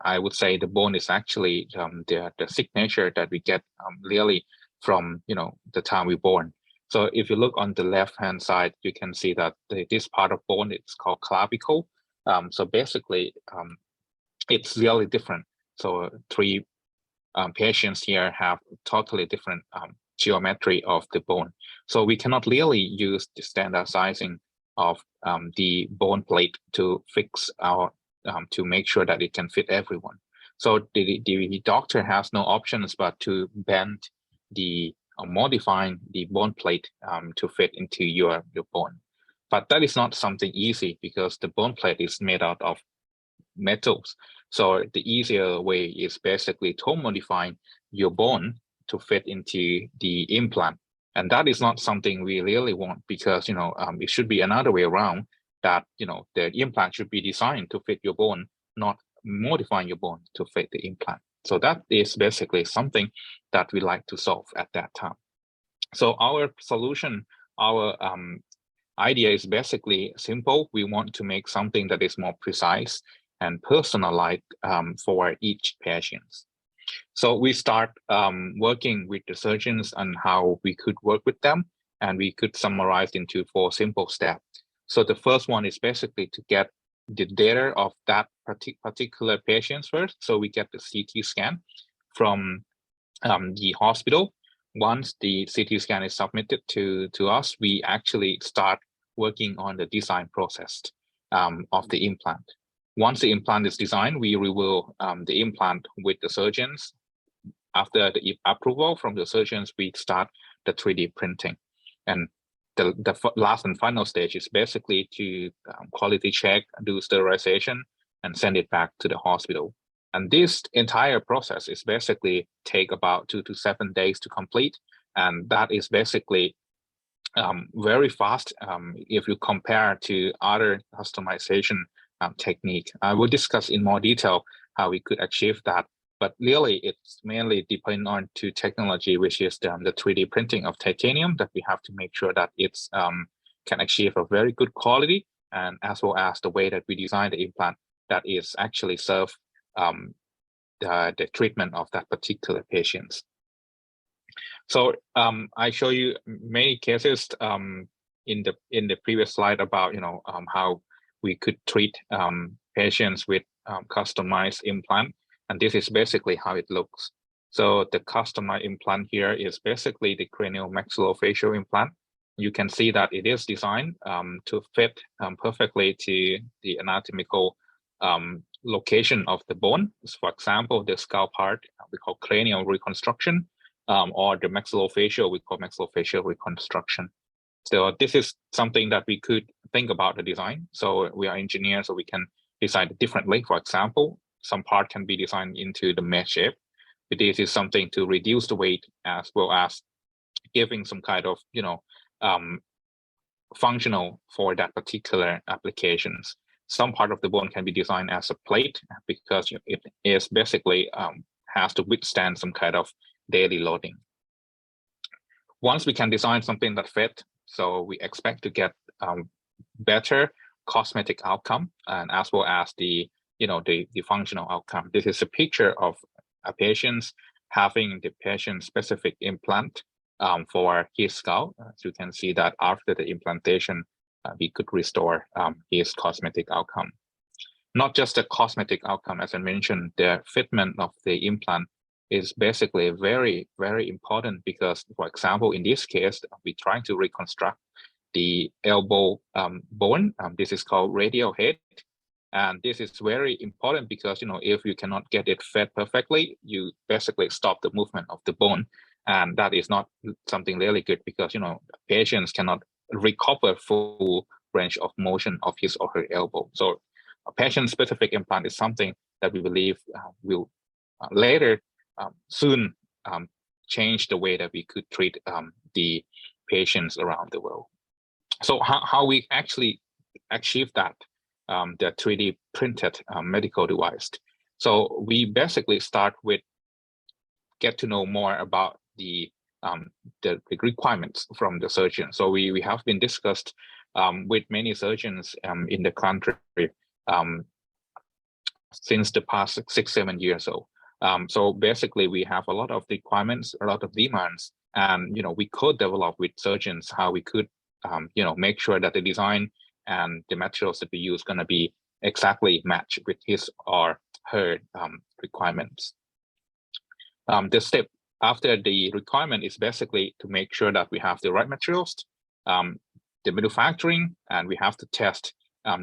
I would say the bone is actually the signature that we get really from the time we're born. So if you look on the left hand side, you can see that this part of bone, it's called clavicle. So basically it's really different. So 3 patients here have totally different geometry of the bone. So we cannot really use the standard sizing of the bone plate to fix our to make sure that it can fit everyone. So the doctor has no options but to bend the modifying the bone plate to fit into your bone. But that is not something easy because the bone plate is made out of metals. So the easier way is basically to modify your bone to fit into the implant. And that is not something we really want, because it should be another way around, that the implant should be designed to fit your bone, not modifying your bone to fit the implant. So that is basically something that we like to solve at that time. So our solution, our idea is basically simple. We want to make something that is more precise and personalized for each patient. So we start working with the surgeons on how we could work with them, and we could summarize into 4 simple steps. So the first one is basically to get the data of that particular patient first. So we get the CT scan from the hospital. Once the CT scan is submitted to us, we actually start working on the design process of the implant. Once the implant is designed, we review the implant with the surgeons. After the approval from the surgeons, we start the 3D printing. And the last and final stage is basically to quality check, do sterilization, and send it back to the hospital. And this entire process is basically take about 2 to 7 days to complete. And that is basically very fast if you compare to other customization technique. I will discuss in more detail how we could achieve that, but really it's mainly depending on to technology, which is the 3D printing of titanium, that we have to make sure that it's can achieve a very good quality, and as well as the way that we design the implant that is actually serve the treatment of that particular patient. So I show you many cases in the previous slide about how we could treat patients with customized implant, and this is basically how it looks. So the customized implant here is basically the cranial maxillofacial implant. You can see that it is designed to fit perfectly to the anatomical location of the bone. For example, the skull part we call cranial reconstruction, or the maxillofacial we call maxillofacial reconstruction. So this is something that we could think about the design. So we are engineers, so we can design it differently. For example, some part can be designed into the mesh shape. But this is something to reduce the weight, as well as giving some kind of functional for that particular applications. Some part of the bone can be designed as a plate, because it is basically has to withstand some kind of daily loading. Once we can design something that fit, so we expect to get better cosmetic outcome, and as well as the functional outcome. This is a picture of a patient having the patient specific implant for his skull. So you can see that after the implantation, we could restore his cosmetic outcome. Not just the cosmetic outcome, as I mentioned, the fitment of the implant is basically very, very important, because, for example, in this case, we're trying to reconstruct the elbow bone. This is called radial head. And this is very important because, if you cannot get it fit perfectly, you basically stop the movement of the bone. And that is not something really good, because, patients cannot recover full range of motion of his or her elbow. So a patient-specific implant is something that we believe will later soon change the way that we could treat the patients around the world. So how we actually achieve that, the 3D printed medical device. So we basically start with get to know more about the requirements from the surgeon. So we have been discussed with many surgeons in the country since the past 6-7 years or so. So basically, we have a lot of requirements, a lot of demands, and we could develop with surgeons how we could make sure that the design and the materials that we use going to be exactly matched with his or her requirements. The step after the requirement is basically to make sure that we have the right materials, the manufacturing, and we have to test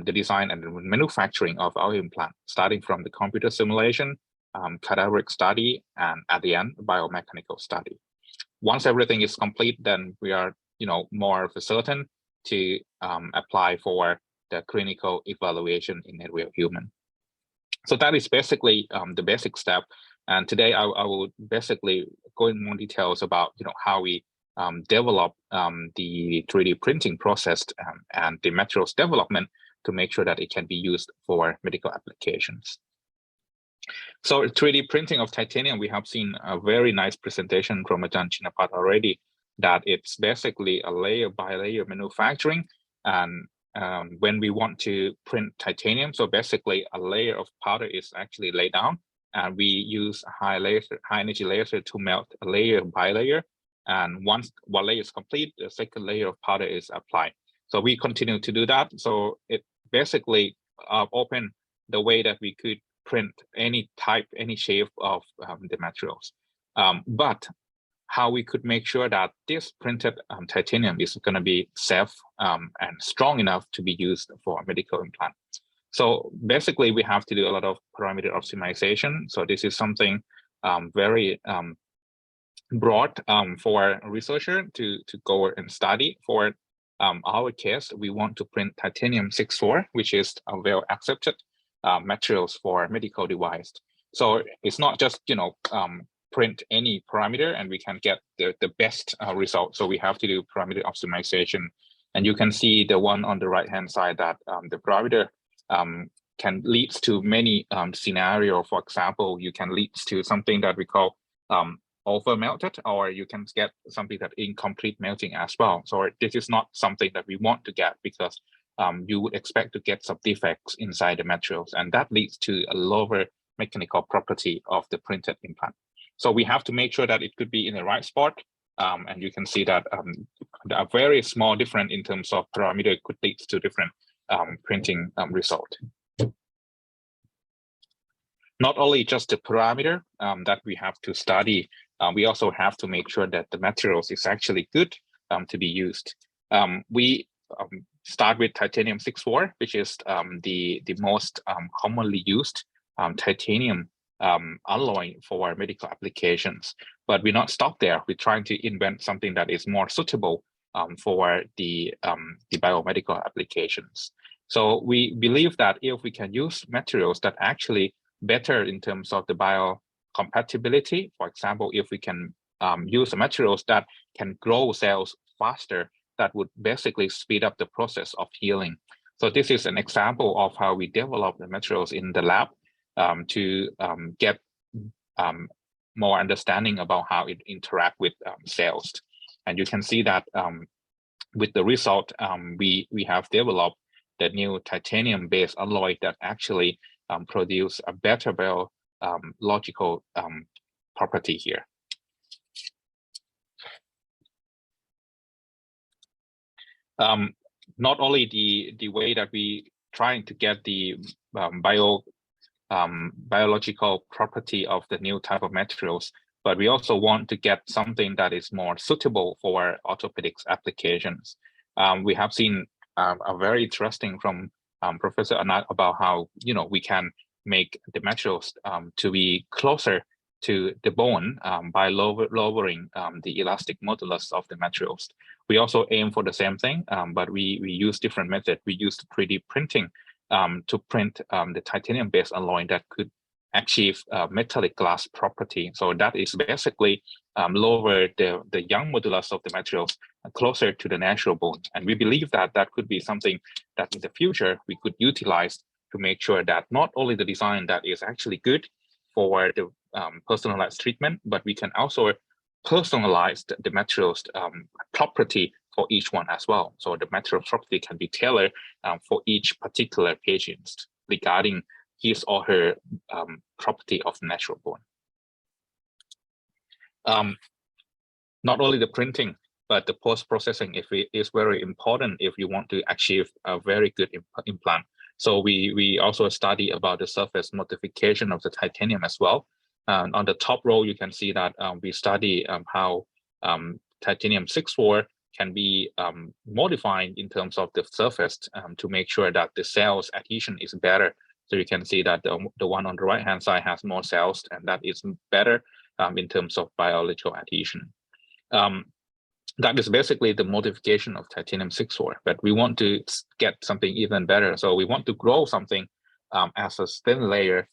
the design and the manufacturing of our implant, starting from the computer simulation, cadaveric study, and at the end, biomechanical study. Once everything is complete, then we are more certain to apply for the clinical evaluation in a real human. So that is basically the basic step And today I will basically go in more details about how we develop the 3D printing process and the materials development to make sure that it can be used for medical applications. So 3D printing of titanium, we have seen a very nice presentation from Ajahn Chinapat already, that it's basically a layer by layer manufacturing. And when we want to print titanium, so basically a layer of powder is actually laid down, and we use high energy laser to melt a layer by layer. And once one layer is complete, the second layer of powder is applied. So we continue to do that. So it basically opened the way that we could print any type, any shape of the materials. But how we could make sure that this printed titanium is going to be safe and strong enough to be used for a medical implant. So basically, we have to do a lot of parameter optimization. So this is something very broad for a researcher to go and study. For our case, we want to print titanium 6-4, which is a well accepted materials for medical device. So it's not just print any parameter and we can get the best result. So we have to do parameter optimization. And you can see the one on the right hand side that the parameter can lead to many scenario. For example, you can lead to something that we call over melted, or you can get something that incomplete melting as well. So this is not something that we want to get, because you would expect to get some defects inside the materials, and that leads to a lower mechanical property of the printed implant. So we have to make sure that it could be in the right spot. And you can see that a very small difference in terms of parameter could lead to different printing result. Not only just the parameter that we have to study, we also have to make sure that the materials is actually good to be used. We start with titanium 6-4, which is the most commonly used titanium alloy for medical applications. But we're not stopped there. We're trying to invent something that is more suitable for the biomedical applications. So we believe that if we can use materials that actually better in terms of the biocompatibility, for example, if we can use materials that can grow cells faster, that would basically speed up the process of healing. So this is an example of how we develop the materials in the lab to get more understanding about how it interact with cells. And you can see that with the result, we have developed the new titanium-based alloy that actually produce a better biological property here. Not only the way that we trying to get the biological property of the new type of materials, but we also want to get something that is more suitable for orthopedics applications. We have seen a very interesting from Professor Anat about how we can make the materials to be closer to the bone by lowering the elastic modulus of the materials. We also aim for the same thing, but we use different methods. We use 3D printing to print the titanium-based alloy that could achieve metallic glass property. So that is basically lower the young modulus of the materials closer to the natural bone. And we believe that that could be something that in the future we could utilize to make sure that not only the design that is actually good for the personalized treatment, but we can also personalize the materials property for each one as well. So the material property can be tailored for each particular patient regarding his or her property of natural bone. Not only the printing, but the post-processing is very important if you want to achieve a very good implant. So we also study about the surface modification of the titanium as well. On the top row, you can see that we study how titanium 6-4 can be modified in terms of the surface to make sure that the cells adhesion is better. So you can see that the one on the right hand side has more cells, and that is better in terms of biological adhesion. That is basically the modification of titanium 6-4, but we want to get something even better. So we want to grow something as a thin layer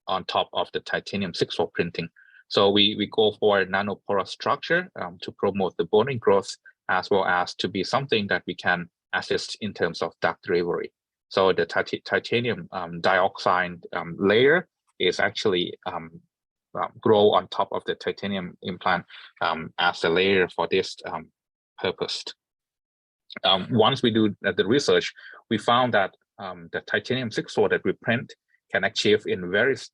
on top of the titanium 6-4 printing. So we go for a nanoporous structure to promote the bone growth, as well as to be something that we can assist in terms of duct delivery. So the titanium dioxide layer is actually grow on top of the titanium implant as a layer for this purpose. Once we do the research, we found that the titanium 6-4 that we print can achieve in various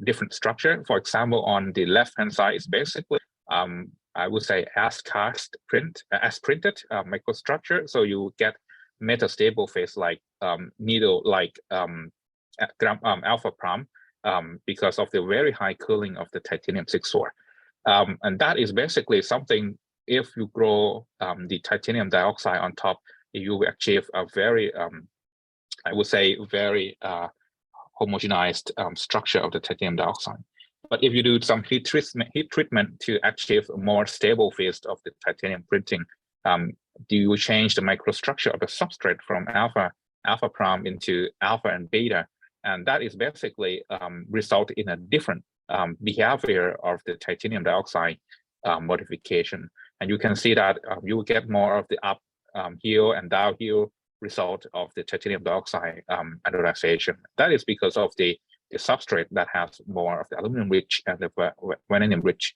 different structure. For example, on the left-hand side is basically, I would say, as printed microstructure. So you get metastable phase like needle, like alpha prime, because of the very high cooling of the titanium 6-4. And that is basically something, if you grow the titanium dioxide on top, you will achieve a very, I would say, very homogenized structure of the titanium dioxide. But if you do some heat treatment to achieve a more stable phase of the titanium printing, do you change the microstructure of the substrate from alpha prime into alpha and beta? And that is basically result in a different behavior of the titanium dioxide modification. And you can see that you will get more of the uphill and downhill result of the titanium dioxide anodization. That is because of the substrate that has more of the aluminum rich and the vanadium rich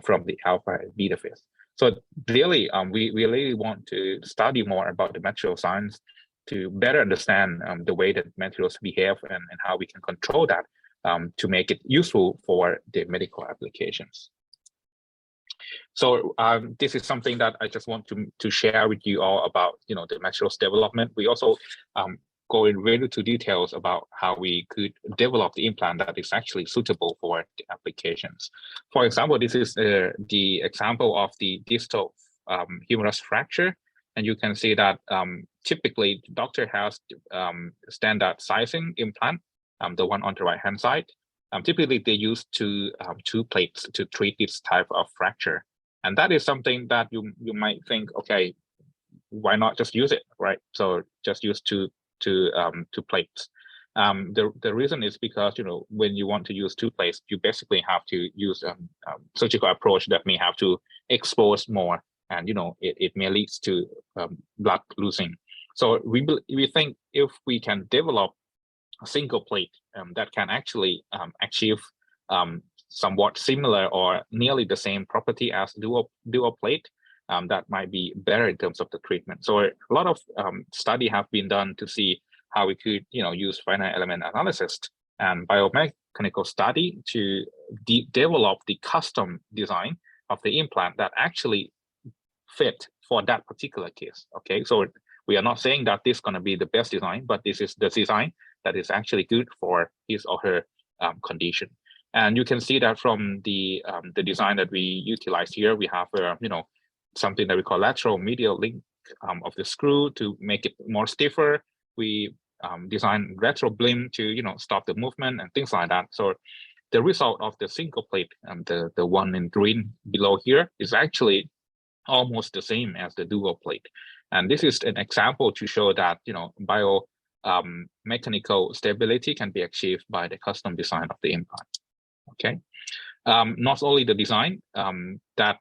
from the alpha and beta phase. So really, we really want to study more about the material science to better understand the way that materials behave and how we can control that to make it useful for the medical applications. So this is something that I just want to share with you all about, the materials development. We also go in really to details about how we could develop the implant that is actually suitable for the applications. For example, this is the example of the distal humerus fracture. And you can see that typically the doctor has standard sizing implant, the one on the right-hand side. Typically they use two plates to treat this type of fracture. And that is something that you might think, okay, why not just use it, right? So just use two plates. The reason is because, when you want to use two plates, you basically have to use a surgical approach that may have to expose more, and it may lead to blood losing. So we think if we can develop a single plate that can actually achieve somewhat similar or nearly the same property as dual plate, that might be better in terms of the treatment. So a lot of study have been done to see how we could, use finite element analysis and biomechanical study to develop the custom design of the implant that actually fit for that particular case. Okay, so we are not saying that this is going to be the best design, but this is the design that is actually good for his or her condition. And you can see that from the design that we utilize here, we have something that we call lateral medial link of the screw to make it more stiffer. We design retro blim to stop the movement and things like that. So the result of the single plate, the one in green below here, is actually almost the same as the dual plate. And this is an example to show that mechanical stability can be achieved by the custom design of the implant. Okay, not only the design that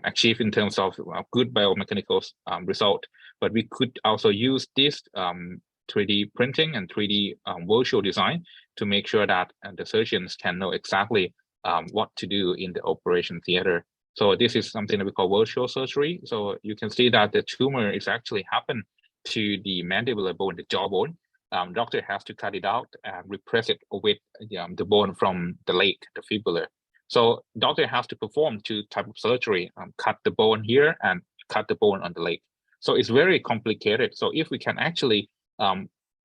achieve in terms of good biomechanical result, but we could also use this 3D printing and 3D virtual design to make sure that the surgeons can know exactly what to do in the operation theater. So this is something that we call virtual surgery. So you can see that the tumor is actually happened to the mandibular bone, the jawbone. Doctor has to cut it out and replace it with the bone from the leg, the fibula. So doctor has to perform two types of surgery, cut the bone here and cut the bone on the leg. So it's very complicated. So if we can actually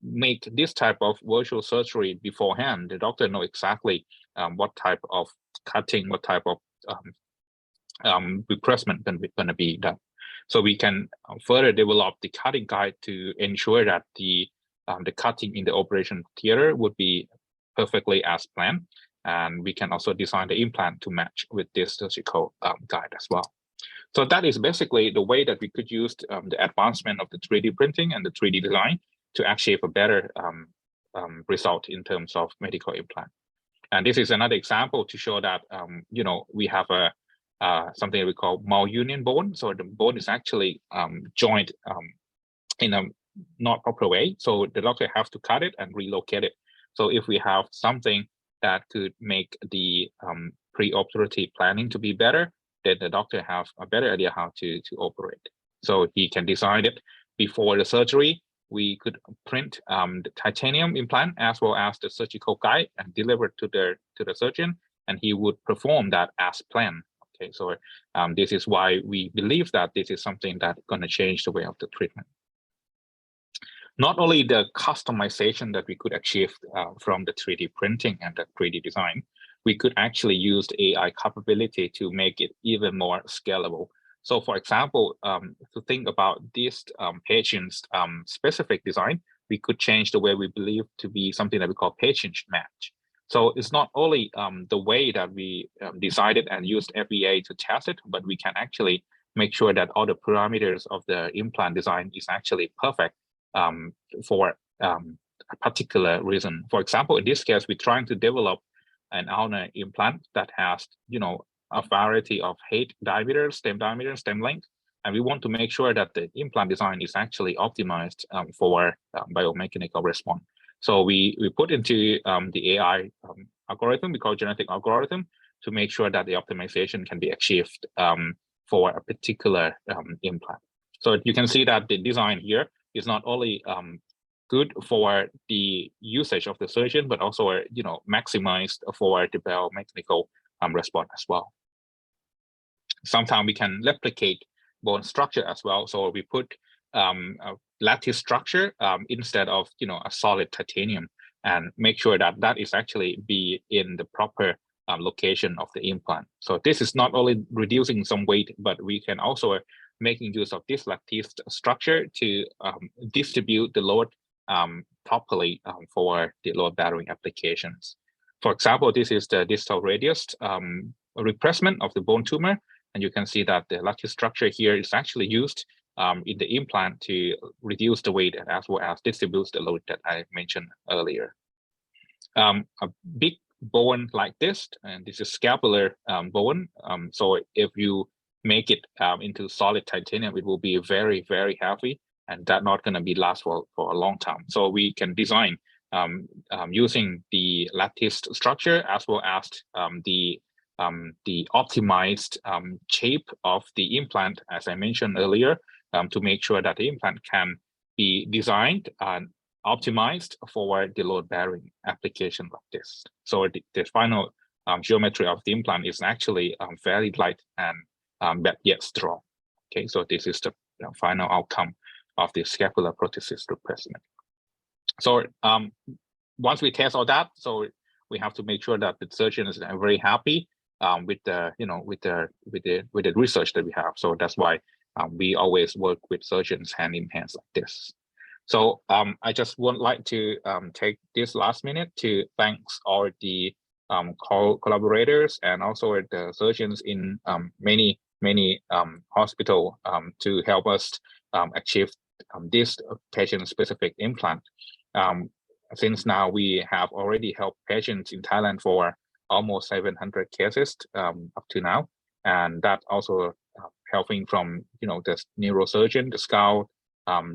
make this type of virtual surgery beforehand, the doctor know exactly what type of cutting, what type of replacement going to be done. So we can further develop the cutting guide to ensure that the cutting in the operation theater would be perfectly as planned. And we can also design the implant to match with this surgical guide as well. So that is basically the way that we could use the advancement of the 3D printing and the 3D design to achieve a better result in terms of medical implant. And this is another example to show that, we have something we call malunion bone. So the bone is actually joined in a not proper way. So the doctor has to cut it and relocate it. So if we have something that could make the preoperative planning to be better, then the doctor have a better idea how to operate. So he can design it before the surgery. We could print the titanium implant as well as the surgical guide and deliver it to the surgeon, and he would perform that as planned. Okay, so this is why we believe that this is something that's going to change the way of the treatment. Not only the customization that we could achieve from the 3D printing and the 3D design, we could actually use the AI capability to make it even more scalable. So for example, to think about this patient's specific design, we could change the way we believe to be something that we call patient match. So it's not only the way that we decided and used FEA to test it, but we can actually make sure that all the parameters of the implant design is actually perfect for a particular reason. For example, in this case, we're trying to develop an ulnar implant that has, a variety of head diameter, stem length, and we want to make sure that the implant design is actually optimized for biomechanical response. So we put into the AI algorithm, we call genetic algorithm, to make sure that the optimization can be achieved for a particular implant. So you can see that the design here is not only good for the usage of the surgeon, but also maximized for the biomechanical response as well. Sometimes we can replicate bone structure as well. So we put a lattice structure instead of a solid titanium, and make sure that that is actually be in the proper location of the implant. So this is not only reducing some weight, but we can also making use of this lattice structure to distribute the load properly for the load bearing applications. For example, this is the distal radius replacement of the bone tumor, and you can see that the lattice structure here is actually used in the implant to reduce the weight as well as distribute the load that I mentioned earlier. A big bone like this, and this is scapular bone. So if you make it into solid titanium, it will be very, very heavy, and that's not going to be last for a long time. So we can design using the lattice structure as well as the optimized shape of the implant, as I mentioned earlier, to make sure that the implant can be designed and optimized for the load bearing application like this. So the final geometry of the implant is actually very light and but yet strong. Okay, so this is the final outcome of the scapular prosthesis replacement. So once we test all that, so we have to make sure that the surgeon is very happy with the with the research that we have. So that's why we always work with surgeons hand in hand like this. So I just would like to take this last minute to thanks all the collaborators and also the surgeons in many hospital to help us achieve this patient-specific implant. Since now we have already helped patients in Thailand for almost 700 cases up to now, and that also helping from the neurosurgeon, the scout,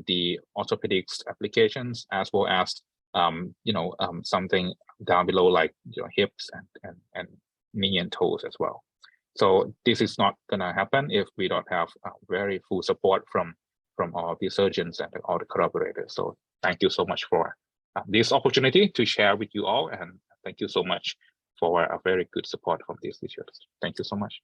the orthopedics applications, as well as something down below like hips and knee and toes as well. So this is not gonna happen if we don't have very full support from all the surgeons and all the collaborators. So thank you so much for this opportunity to share with you all, and thank you so much for a very good support from these teachers. Thank you so much.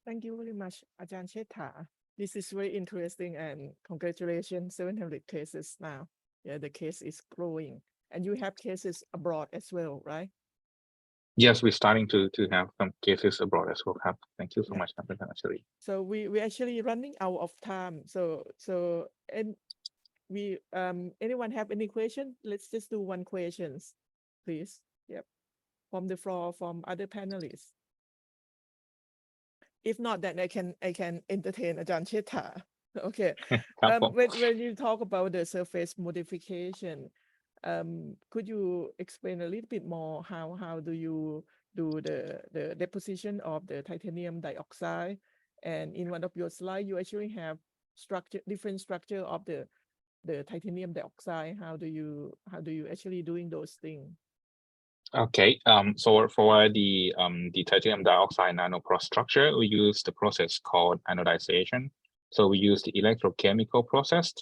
Thank you very much, Ajahn Chetha. This is very interesting, and congratulations, 700 cases now. Yeah, the case is growing, and you have cases abroad as well, right? Yes, we're starting to have some cases abroad as well. Thank you so much, actually. So we're actually running out of time. And we anyone have any question? Let's just do one questions, please. Yep, from the floor, from other panelists. If not, then I can entertain Ajahn Chetha. Okay. When you talk about the surface modification, could you explain a little bit more how do you do the deposition of the titanium dioxide? And in one of your slides, you actually have different structure of the titanium dioxide. How do you actually doing those things? Okay, so for the titanium dioxide nanostructure, we use the process called anodization. So we use the electrochemical process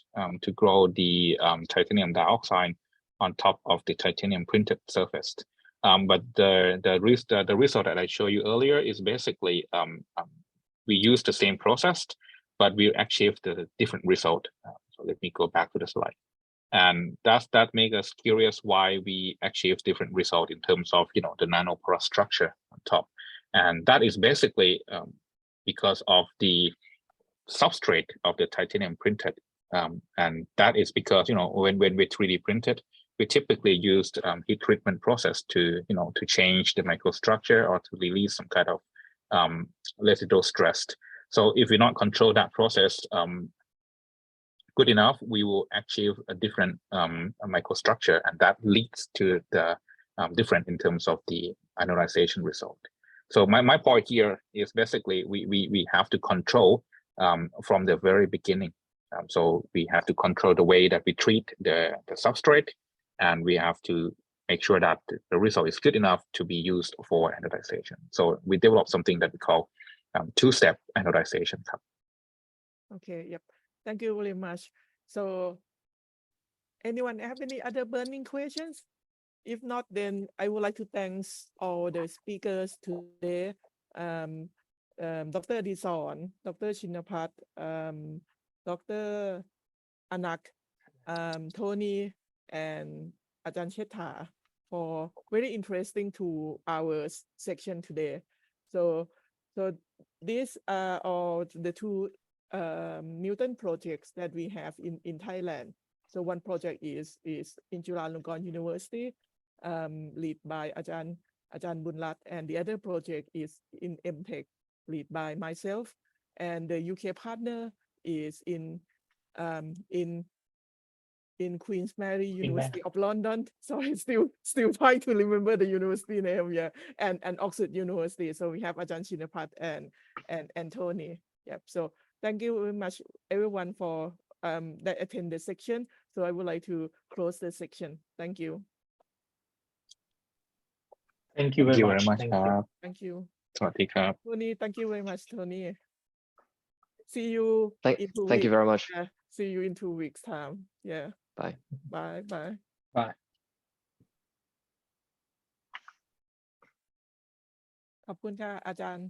to grow the titanium dioxide on top of the titanium printed surface. But the result that I showed you earlier is basically we use the same process, but we achieve the different result. So let me go back to the slide. And that makes us curious why we achieve different result in terms of the nanoporous structure on top. And that is basically because of the substrate of the titanium printed. And that is because when we 3D printed, we typically used heat treatment process to to change the microstructure or to release some kind of residual stress. So if we not control that process good enough, we will achieve a different microstructure, and that leads to the different in terms of the anodization result. So my point here is basically we have to control from the very beginning. So we have to control the way that we treat the substrate, and we have to make sure that the result is good enough to be used for anodization. So we develop something that we call two-step anodization. Okay, yep. Thank you very much. So anyone have any other burning questions? If not, then I would like to thank all the speakers today. Dr. Adison, Dr. Chinapat, Dr. Anak, Tony, and Ajahn Chetha for very interesting to our section today. So these are all the two Newton projects that we have in Thailand. So one project is in Chulalongkorn University, led by Ajahn Bunlat, and the other project is in MTEC, led by myself. And the UK partner is in Queen's Mary University of London. Sorry, still trying to remember the university name, yeah, and Oxford University. So we have Ajahn Chinapat and Tony. Yep. So thank you very much, everyone, for that attend the section. So I would like to close the section. Thank you. Thank you very much. Thank you. สวัสดีครับ Tony, thank you very much, Tony. See you in 2 weeks. Thank you very much. Yeah, see you in 2 weeks time. Yeah. Bye. Bye. Bye. ขอบคุณค่ะอาจารย์